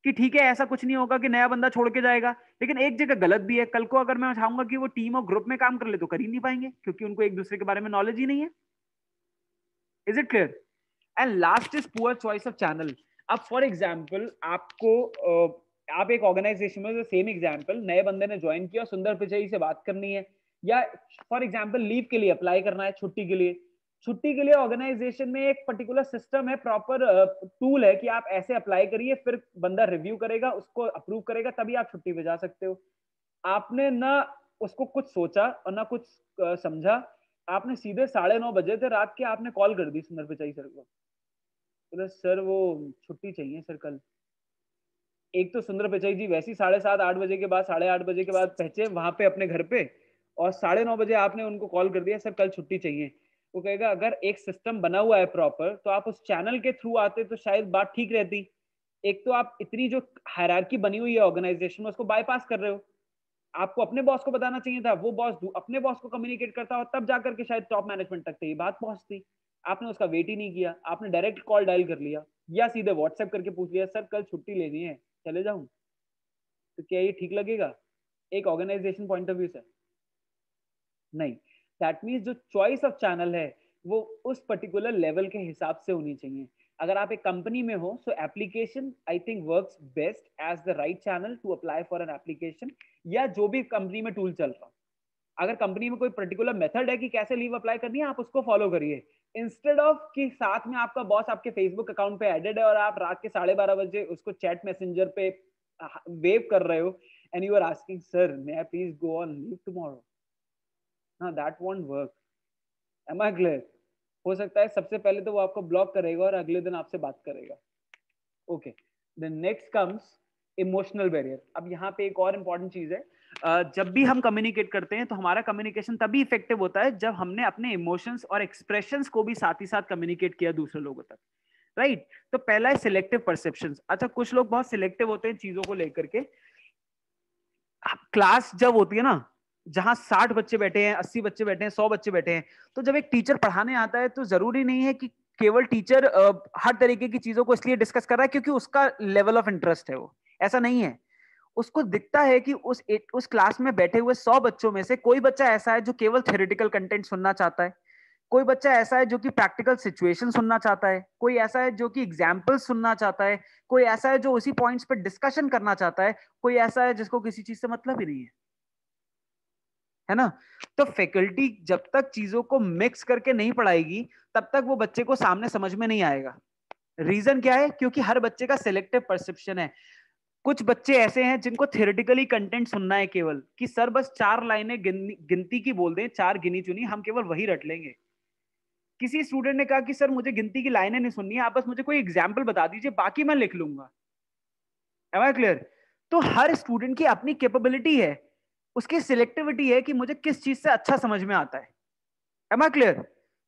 [SPEAKER 1] कि ठीक है ऐसा कुछ नहीं होगा कि नया बंदा छोड़ के जाएगा, लेकिन एक जगह गलत भी है। कल को अगर मैं चाहूंगा कि वो टीम और ग्रुप में काम कर ले तो कर ही नहीं पाएंगे, क्योंकि उनको एक दूसरे के बारे में नॉलेज ही नहीं है। Is it clear? And last is poor choice of channel. अब फॉर एग्जाम्पल आपको आप एक ऑर्गेनाइजेशन में, सेम एग्जाम्पल, नए बंदे ने ज्वाइन किया, सुंदर पिचाई से बात करनी है, या फॉर एग्जाम्पल लीव के लिए अप्लाई करना है, छुट्टी के लिए। छुट्टी के लिए ऑर्गेनाइजेशन में एक पर्टिकुलर सिस्टम है, प्रॉपर टूल है कि आप ऐसे अप्लाई करिए, फिर बंदा रिव्यू करेगा, उसको अप्रूव करेगा, तभी आप छुट्टी पे जा सकते हो। आपने ना उसको कुछ सोचा और ना कुछ समझा, आपने सीधे 9:30 बजे थे रात के, आपने कॉल कर दी सुंदर पिचाई सर को, तो सर वो छुट्टी चाहिए सर कल। एक तो सुंदर पिचाई जी वैसे ही 7:30 8 बजे के बाद 8:30 बजे के बाद पहुंचे वहां पे अपने घर पे, और 9:30 बजे आपने उनको कॉल कर दिया सर कल छुट्टी चाहिए। वो कहेगा अगर एक सिस्टम बना हुआ है प्रॉपर तो आप उस चैनल के थ्रू आते तो शायद बात ठीक रहती। एक तो आप इतनी जो हायरार्की बनी हुई है ऑर्गेनाइजेशन में उसको बाईपास कर रहे हो। आपको अपने बॉस को बताना चाहिए था, वो बॉस अपने बॉस को कम्युनिकेट करता और तब जाकर के शायद टॉप मैनेजमेंट तक ये बात पहुंचती। आपने उसका वेट ही नहीं किया, आपने डायरेक्ट कॉल डायल कर लिया या सीधे व्हाट्सएप करके पूछ लिया सर कल छुट्टी लेनी है चले जाऊं, तो क्या ये ठीक लगेगा एक ऑर्गेनाइजेशन पॉइंट ऑफ व्यू से? नहीं। दैट मीन्स जो चॉइस ऑफ चैनल है वो उस पर्टिकुलर लेवल के हिसाब से होनी चाहिए। अगर आप एक कंपनी में हो so application I think works best as the right channel to apply for an application, या जो भी कंपनी में टूल चल रहा हो। अगर कंपनी में कोई पर्टिकुलर मेथड है कि कैसे लीव अप्लाई करनी है आप उसको फॉलो करिए, इंस्टेड ऑफ कि साथ में आपका बॉस आपके फेसबुक अकाउंट पे एडेड है और आप रात के 12:30 बजे उसको चैट मैसेंजर पे वेव कर रहे हो and you are asking sir may I please go on leave tomorrow. हाँ that won't work. Am I clear? हो सकता है सबसे पहले तो वो आपको ब्लॉक करेगा और अगले दिन आपसे बात करेगा। Okay, then next comes emotional barrier. अब यहाँ पे एक और इम्पॉर्टेंट चीज है, जब भी हम कम्युनिकेट करते हैं तो हमारा कम्युनिकेशन तभी इफेक्टिव होता है जब हमने अपने इमोशंस और एक्सप्रेशंस को भी साथ ही साथ कम्युनिकेट किया दूसरे लोगों तक, राइट? तो पहला है सिलेक्टिव परसेप्शंस। अच्छा, कुछ लोग बहुत सिलेक्टिव होते हैं चीजों को लेकर के। क्लास जब होती है ना जहां 60 बच्चे बैठे हैं, 80 बच्चे बैठे हैं, 100 बच्चे बैठे हैं, तो जब एक टीचर पढ़ाने आता है तो जरूरी नहीं है कि केवल टीचर हर तरीके की चीजों को इसलिए डिस्कस कर रहा है क्योंकि उसका लेवल ऑफ इंटरेस्ट है, वो ऐसा नहीं है। उसको दिखता है कि उस क्लास में बैठे हुए 100 बच्चों में से कोई बच्चा ऐसा है जो केवल थ्योरेटिकल कंटेंट सुनना चाहता है, कोई बच्चा ऐसा है जो कि प्रैक्टिकल सिचुएशन सुनना चाहता है, कोई ऐसा है जो कि एग्जाम्पल सुनना चाहता है, कोई ऐसा है जो उसी पॉइंट्स पर डिस्कशन करना चाहता है, कोई ऐसा है जिसको किसी चीज से मतलब ही नहीं है ना? तो फैकल्टी जब तक चीजों को मिक्स करके नहीं पढ़ाएगी तब तक वो बच्चे को सामने समझ में नहीं आएगा। रीजन क्या है? क्योंकि हर बच्चे का सिलेक्टिव परसेप्शन है। कुछ बच्चे ऐसे हैं जिनको थियोरेटिकली कंटेंट सुनना है केवल, कि सर बस 4 लाइनें गिनती की बोल दें, 4 गिनी चुनी, हम केवल वही रट लेंगे। किसी स्टूडेंट ने कहा कि सर मुझे गिनती की लाइनें नहीं सुननी है, आप बस मुझे कोई एग्जाम्पल बता दीजिए, बाकी मैं लिख लूंगा। Am I clear? तो हर स्टूडेंट की अपनी कैपेबिलिटी है, उसकी सिलेक्टिविटी है कि मुझे किस चीज से अच्छा समझ में आता है। Am I clear?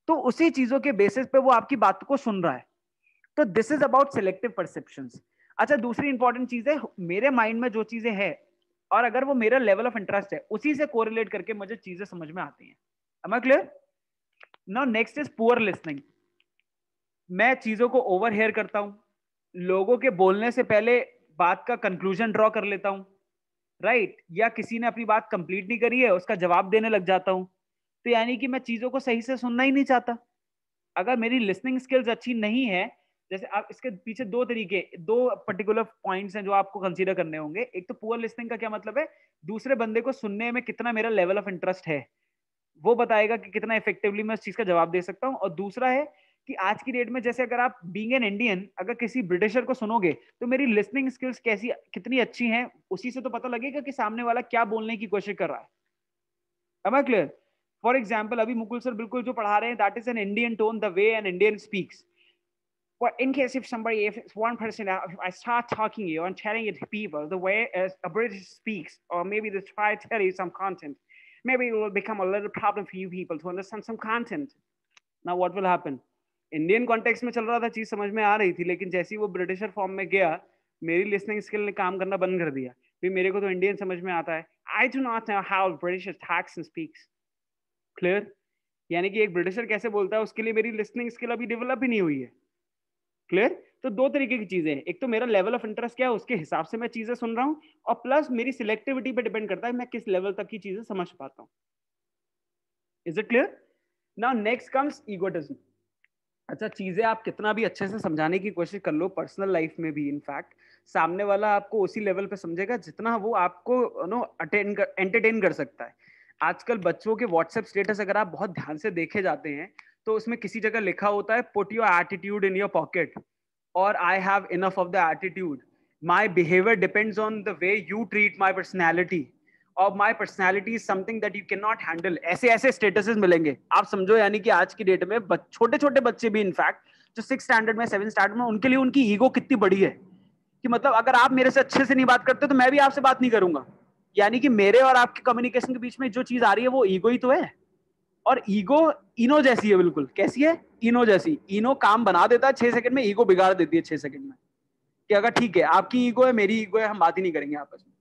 [SPEAKER 1] तो उसी चीजों के बेसिस पे वो आपकी बात को सुन रहा है। तो this is about selective perceptions. अच्छा, दूसरी इंपॉर्टेंट चीज है, मेरे माइंड में जो चीजें हैं और अगर वो मेरा लेवल ऑफ इंटरेस्ट है उसी से कोरिलेट करके मुझे चीजें समझ में आती हैं। Am I clear? Now next is poor listening. मैं चीजों को ओवरहेयर करता हूं, लोगों के बोलने से पहले बात का कंक्लूजन ड्रॉ कर लेता हूं, राइट? या किसी ने अपनी बात कंप्लीट नहीं करी है उसका जवाब देने लग जाता हूं। तो यानी कि मैं चीजों को सही से सुनना ही नहीं चाहता। अगर मेरी लिसनिंग स्किल्स अच्छी नहीं है, जैसे आप इसके पीछे दो पर्टिकुलर पॉइंट्स हैं जो आपको कंसीडर करने होंगे। एक तो पुअर लिसनिंग का क्या मतलब है, दूसरे बंदे को सुनने में कितना मेरा लेवल ऑफ इंटरेस्ट है, वो बताएगा कि कितना इफेक्टिवली मैं उस चीज का जवाब दे सकता हूँ। और दूसरा है कि आज की डेट में जैसे अगर आप बीइंग एन इंडियन अगर किसी ब्रिटिशर को सुनोगे तो मेरी लिसनिंग स्किल्स कितनी अच्छी हैं उसी से तो पता लगेगा कि सामने वाला क्या बोलने की कोशिश कर रहा है। Am I clear? For example अभी मुकुल सर बिल्कुल जो पढ़ा रहे हैं that is an Indian tone, the way an Indian speaks. But in case if one person, if I start talking to you and telling it to people the way as a British speaks, or maybe they try to tell you some content, maybe it will become a little problem for you people to understand some content. Now what will happen? Indian context में चल रहा था, चीज समझ में आ रही थी, लेकिन जैसे ही वो ब्रिटिशर फॉर्म में गया मेरी लिसनिंग स्किल ने काम करना बंद कर दिया। फिर मेरे को तो इंडियन समझ में आता है। आई do not know how British talks and speaks. Clear? यानी कि एक ब्रिटिशर कैसे बोलता है उसके लिए मेरी लिसनिंग स्किल अभी डेवलप ही नहीं हुई है। क्लियर? तो दो तरीके की चीजें हैं, एक तो मेरा लेवल ऑफ इंटरेस्ट क्या है उसके हिसाब से मैं चीजें सुन रहा हूं, और प्लस मेरी सिलेक्टिविटी पे डिपेंड करता है मैं किस लेवल तक की चीजें समझ पाता हूं। Is it clear? Now next comes egotism. अच्छा, चीजें आप कितना भी अच्छे से समझाने की कोशिश कर लो पर्सनल लाइफ में भी, इनफैक्ट सामने वाला आपको उसी लेवल पे समझेगा जितना वो आपको एंटरटेन कर सकता है। आजकल बच्चों के व्हाट्सएप स्टेटस अगर आप बहुत ध्यान से देखे जाते हैं तो उसमें किसी जगह लिखा होता है put your attitude in your pocket, और I have enough of the attitude, my behaviour depends on the way you treat my personality. of my personality is something that you cannot handle. ऐसे ऐसे statuses मिलेंगे, आप समझो, यानी कि आज की डेट में छोटे छोटे बच्चे भी इनफैक्ट जो 6th स्टैंडर्ड में 7th स्टैंडर्ड में, उनके लिए उनकी ईगो कितनी बड़ी है कि मतलब अगर आप मेरे से अच्छे से नहीं बात करते तो मैं भी आपसे बात नहीं करूंगा। यानी कि मेरे और आपके कम्युनिकेशन के बीच में जो चीज आ रही है वो ईगो ही तो है। और ईगो इनो जैसी है, बिल्कुल कैसी है? इनो जैसी। इनो काम बना देता है 6 सेकंड में, ईगो बिगाड़ देती है 6 सेकंड में। कि अगर ठीक है आपकी ईगो है मेरी ईगो है, हम बात ही नहीं करेंगे आपस में।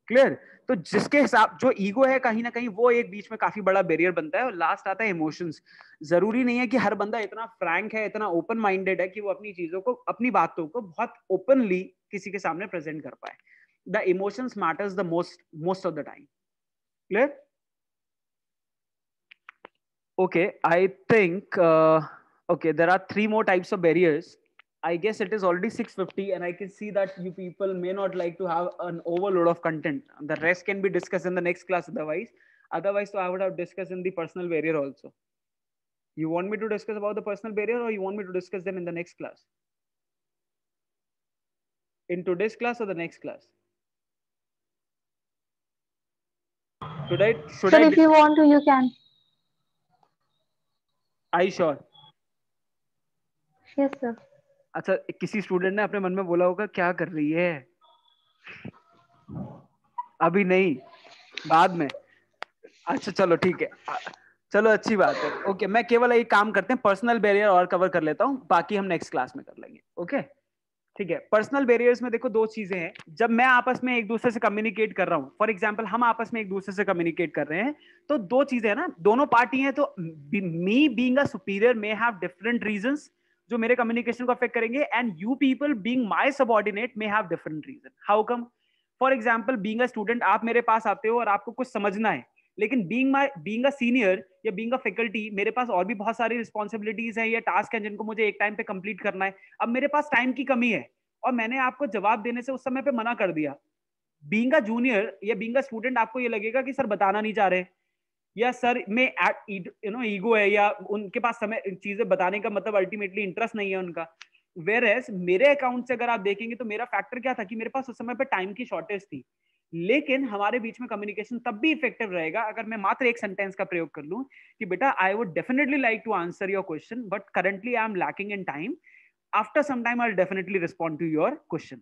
[SPEAKER 1] क्लियर? तो जिसके हिसाब जो ईगो है कहीं ना कहीं वो एक बीच में काफी बड़ा बैरियर बनता है। और लास्ट आता है इमोशंस। जरूरी नहीं है कि हर बंदा इतना फ्रैंक है, इतना ओपन माइंडेड है कि वो अपनी चीजों को, अपनी बातों को बहुत ओपनली किसी के सामने प्रेजेंट कर पाए। The emotions matters the most of the time. Clear? Okay, I think okay, there are 3 more types of barriers. I guess it is already 6:50 and I can see that you people may not like to have an overload of content. The rest can be discussed in the next class otherwise so I would have discussed in the personal barrier also. You want me to discuss about the personal barrier or you want me to discuss them in the next class? In today's class or the next class? Should
[SPEAKER 3] Sir,
[SPEAKER 1] I
[SPEAKER 3] if you want to, you can.
[SPEAKER 1] Are you sure?
[SPEAKER 3] Yes, sir.
[SPEAKER 1] अच्छा, किसी student ने अपने मन में बोला होगा क्या कर रही है? अभी नहीं, बाद में। अच्छा चलो ठीक है, चलो अच्छी बात है। ओके, मैं केवल एक काम करते हैं, पर्सनल बैरियर और कवर कर लेता हूँ, बाकी हम नेक्स्ट क्लास में कर लेंगे। ओके ठीक है। पर्सनल बैरियर्स में देखो 2 चीजें हैं। जब मैं आपस में एक दूसरे से कम्युनिकेट कर रहा हूँ, फॉर एग्जांपल हम आपस में एक दूसरे से कम्युनिकेट कर रहे हैं, तो 2 चीजें है ना, दोनों पार्टी हैं। तो me being a superior may have different reasons जो मेरे कम्युनिकेशन को अफेक्ट करेंगे, and you people being my subordinate may have different reason. How come? For example being a student, आप मेरे पास आते हो और आपको कुछ समझना है, लेकिन बीइंग अ सीनियर या बीइंग अ फैकल्टी, मेरे पास और भी बहुत सारी रिस्पॉन्सिबिलिटीज हैं या टास्क हैं जिनको मुझे एक टाइम पे कंप्लीट करना है। अब मेरे पास टाइम की कमी है और मैंने आपको जवाब देने से उस समय पे मना कर दिया। बीइंग अ जूनियर या बीइंग अ स्टूडेंट, आपको ये लगेगा कि सर बताना नहीं चाह रहे, या सर में ईगो है, या उनके पास समय चीजें बताने का मतलब अल्टीमेटली इंटरेस्ट नहीं है उनका। वेयरएज मेरे अकाउंट से अगर आप देखेंगे तो मेरा फैक्टर क्या था कि मेरे पास उस समय पे टाइम की शॉर्टेज थी, लेकिन हमारे बीच में कम्युनिकेशन तब भी इफेक्टिव रहेगा अगर मैं मात्र एक सेंटेंस का प्रयोग कर लूं कि बेटा I would definitely like to answer your question but currently I am lacking in time, after some time I will definitely respond to your question.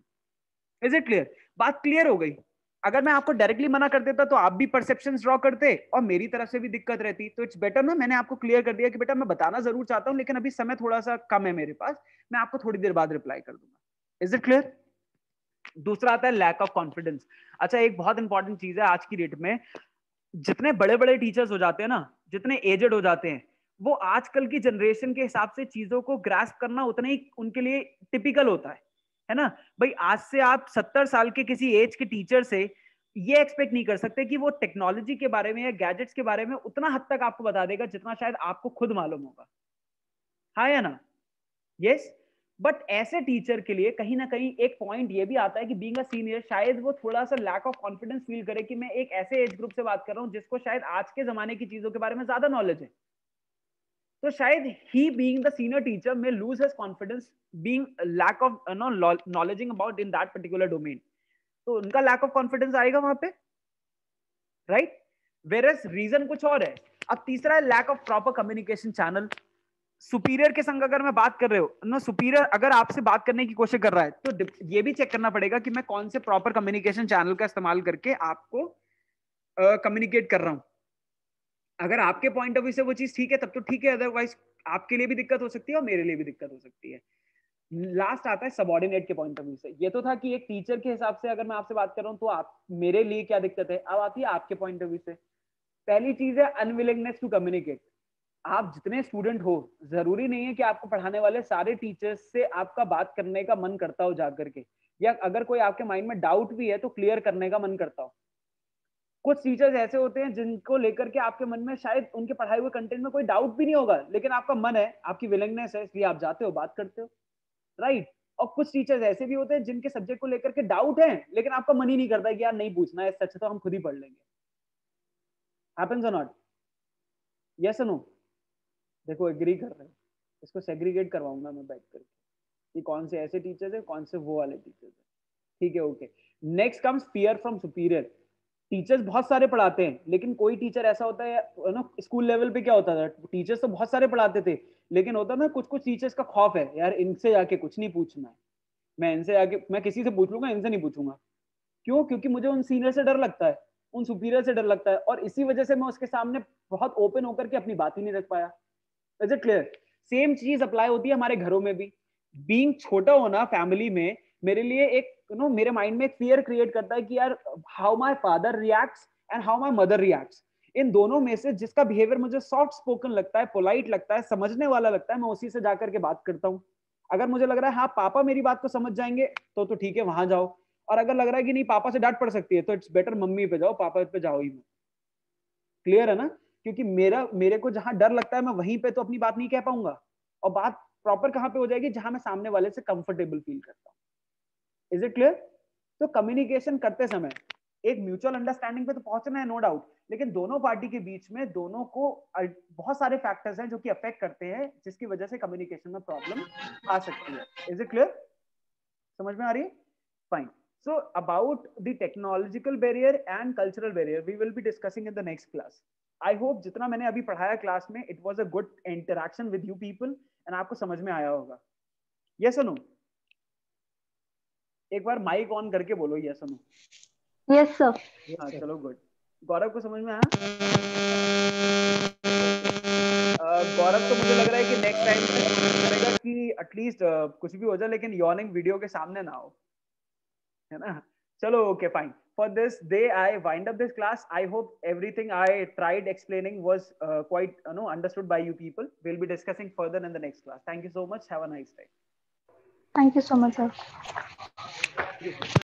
[SPEAKER 1] Is it clear? बात क्लियर हो गई? अगर मैं आपको डायरेक्टली मना कर देता तो आप भी परसेप्शंस ड्रॉ करते और मेरी तरफ से भी दिक्कत रहती। तो इट्स बेटर ना, मैंने आपको क्लियर कर दिया कि बेटा मैं बताना जरूर चाहता हूं लेकिन अभी समय थोड़ा सा कम है मेरे पास, मैं आपको थोड़ी देर बाद रिप्लाई कर दूंगा। Is it clear? दूसरा आता है लैक ऑफ कॉन्फिडेंस। अच्छा, एक बहुत इंपॉर्टेंट चीज है आज की डेट में, जितने बड़े बड़े टीचर्स हो जाते हैं ना, जितने एजेड हो जाते हैं, वो आजकल की जनरेशन के हिसाब से चीजों को ग्रास्प करना उतना ही उनके लिए टिपिकल होता है ना भाई। आज से आप 70 साल के किसी एज के टीचर से ये एक्सपेक्ट नहीं कर सकते कि वो टेक्नोलॉजी के बारे में या गैजेट्स के बारे में उतना हद तक आपको बता देगा जितना शायद आपको खुद मालूम होगा। हाँ या ना? यस। बट ऐसे टीचर के लिए कहीं ना कहीं एक पॉइंट ये भी आता है कि बीइंग अ सीनियर शायद वो थोड़ा सा लैक ऑफ कॉन्फिडेंस फील करे कि मैं एक ऐसे एज ग्रुप से बात कर रहा हूं जिसको शायद आज के जमाने की चीजों के बारे में ज्यादा नॉलेज है। तो शायद ही बीइंग द सीनियर टीचर में lose his confidence being lack of knowledging about in that particular domain. तो उनका लैक ऑफ कॉन्फिडेंस आएगा वहां पे, राइट? वेरएस रीजन कुछ और है। अब तीसरा है lack of proper communication channel. Superior के संग अगर मैं बात कर रहे हो ना, सुपीरियर अगर आपसे बात करने की कोशिश कर रहा है तो ये भी चेक करना पड़ेगा कि मैं कौन से प्रॉपर कम्युनिकेशन चैनल का इस्तेमाल करके आपको कम्युनिकेट कर रहा हूं। अगर आपके पॉइंट ऑफ व्यू से वो चीज ठीक है तब तो ठीक है, अदरवाइज आपके लिए भी दिक्कत हो सकती है और मेरे लिए भी दिक्कत हो सकती है। लास्ट आता है सबऑर्डिनेट के पॉइंट ऑफ व्यू से। ये तो था कि एक टीचर के हिसाब से अगर मैं आपसे बात कर रहा हूं तो आप मेरे लिए क्या दिक्कत है। अब आती है आपके पॉइंट ऑफ व्यू से। पहली चीज है अनविलिंगनेस टू कम्युनिकेट। आप जितने स्टूडेंट हो, जरूरी नहीं है कि आपको पढ़ाने वाले सारे टीचर्स से आपका बात करने का मन करता हो जाकर के, या अगर कोई आपके माइंड में डाउट भी है तो क्लियर करने का मन करता हो। कुछ टीचर्स ऐसे होते हैं जिनको लेकर के आपके मन में शायद उनके पढ़ाए हुए कंटेंट में कोई डाउट भी नहीं होगा, लेकिन आपका मन है, आपकी विलिंगनेस है, इसलिए आप जाते हो, बात करते हो, राइट? और कुछ टीचर्स ऐसे भी होते हैं जिनके सब्जेक्ट को लेकर के डाउट है लेकिन आपका मन ही नहीं करता कि यार नहीं पूछना है, इससे अच्छा तो हम खुद ही पढ़ लेंगे। हैपेंस और नॉट? यस और नो? देखो एग्री कर रहे हो, इसको सेग्रीगेट करवाऊंगा मैं बैठ करके कि कौन से ऐसे टीचर्स है, कौन से वो वाले टीचर्स है। ठीक है, okay. Next comes fear from superior. Teachers बहुत सारे पढ़ाते हैं, लेकिन कोई टीचर ऐसा होता है ना, स्कूल लेवल पे क्या होता था, टीचर्स तो बहुत सारे पढ़ाते थे, लेकिन होता ना कुछ कुछ टीचर्स का खौफ है, यार इनसे जाके कुछ नहीं पूछना है, मैं इनसे आके मैं किसी से पूछ लूंगा, इनसे नहीं पूछूंगा। क्यों? क्योंकि मुझे उन सीनियर से डर लगता है, उन सुपीरियर से डर लगता है, और इसी वजह से मैं उसके सामने बहुत ओपन होकर के अपनी बात ही नहीं रख पाया। Is it clear? सेम चीज अप्लाई होती है हमारे घरों में भी। बीइंग छोटा होना फैमिली में मेरे लिए एक मेरे माइंड में एक फियर क्रिएट करता है कि यार how my father reacts and how my mother reacts, इन दोनों में से जिसका बिहेवियर मुझे सॉफ्ट स्पोकन लगता है, पोलाइट लगता है, समझने वाला लगता है, मैं उसी से जाकर के बात करता हूँ। अगर मुझे लग रहा है हाँ पापा मेरी बात को समझ जाएंगे तो ठीक है, वहां जाओ। और अगर लग रहा है कि नहीं पापा से डांट पड़ सकती है, तो इट्स बेटर मम्मी पे जाओ, पापा पे जाओ ही मत। क्लियर है ना? क्योंकि मेरे को जहां डर लगता है मैं वहीं पे तो अपनी बात नहीं कह पाऊंगा, और बात प्रॉपर कहां पे हो जाएगी, जहां मैं सामने वाले से कंफर्टेबल फील करता हूं। Is it clear? तो कम्युनिकेशन करते समय एक म्यूचुअल अंडरस्टैंडिंग पे तो पहुंचना है, नो डाउट, लेकिन दोनों पार्टी के बीच में दोनों को बहुत सारे फैक्टर्स हैं जो कि अफेक्ट करते हैं, जिसकी वजह से कम्युनिकेशन में प्रॉब्लम आ सकती है। Is it clear? समझ में आ रही है? Fine. So about the technological barrier and cultural barrier we will be discussing in the next class. I hope जितना मैंने अभी पढ़ाया क्लास में it was a good interaction with you people and आपको समझ में आया होगा. Yes or no? एक बार माइक ऑन करके बोलो yes or no.
[SPEAKER 3] Yes sir.
[SPEAKER 1] हाँ चलो गुड. गौरव को समझ में आया? गौरव तो मुझे लग रहा है कि नेक्स्ट टाइम में कोशिश करेगा कि एटलीस्ट कुछ भी हो जाए लेकिन यॉर्निंग वीडियो के सामने ना हो, है ना? चलो okay fine. For this day I wind up this class. I hope everything I tried explaining was quite understood by you people. We'll be discussing further in the next class. Thank you so much. Have a nice day.
[SPEAKER 3] Thank you so much sir.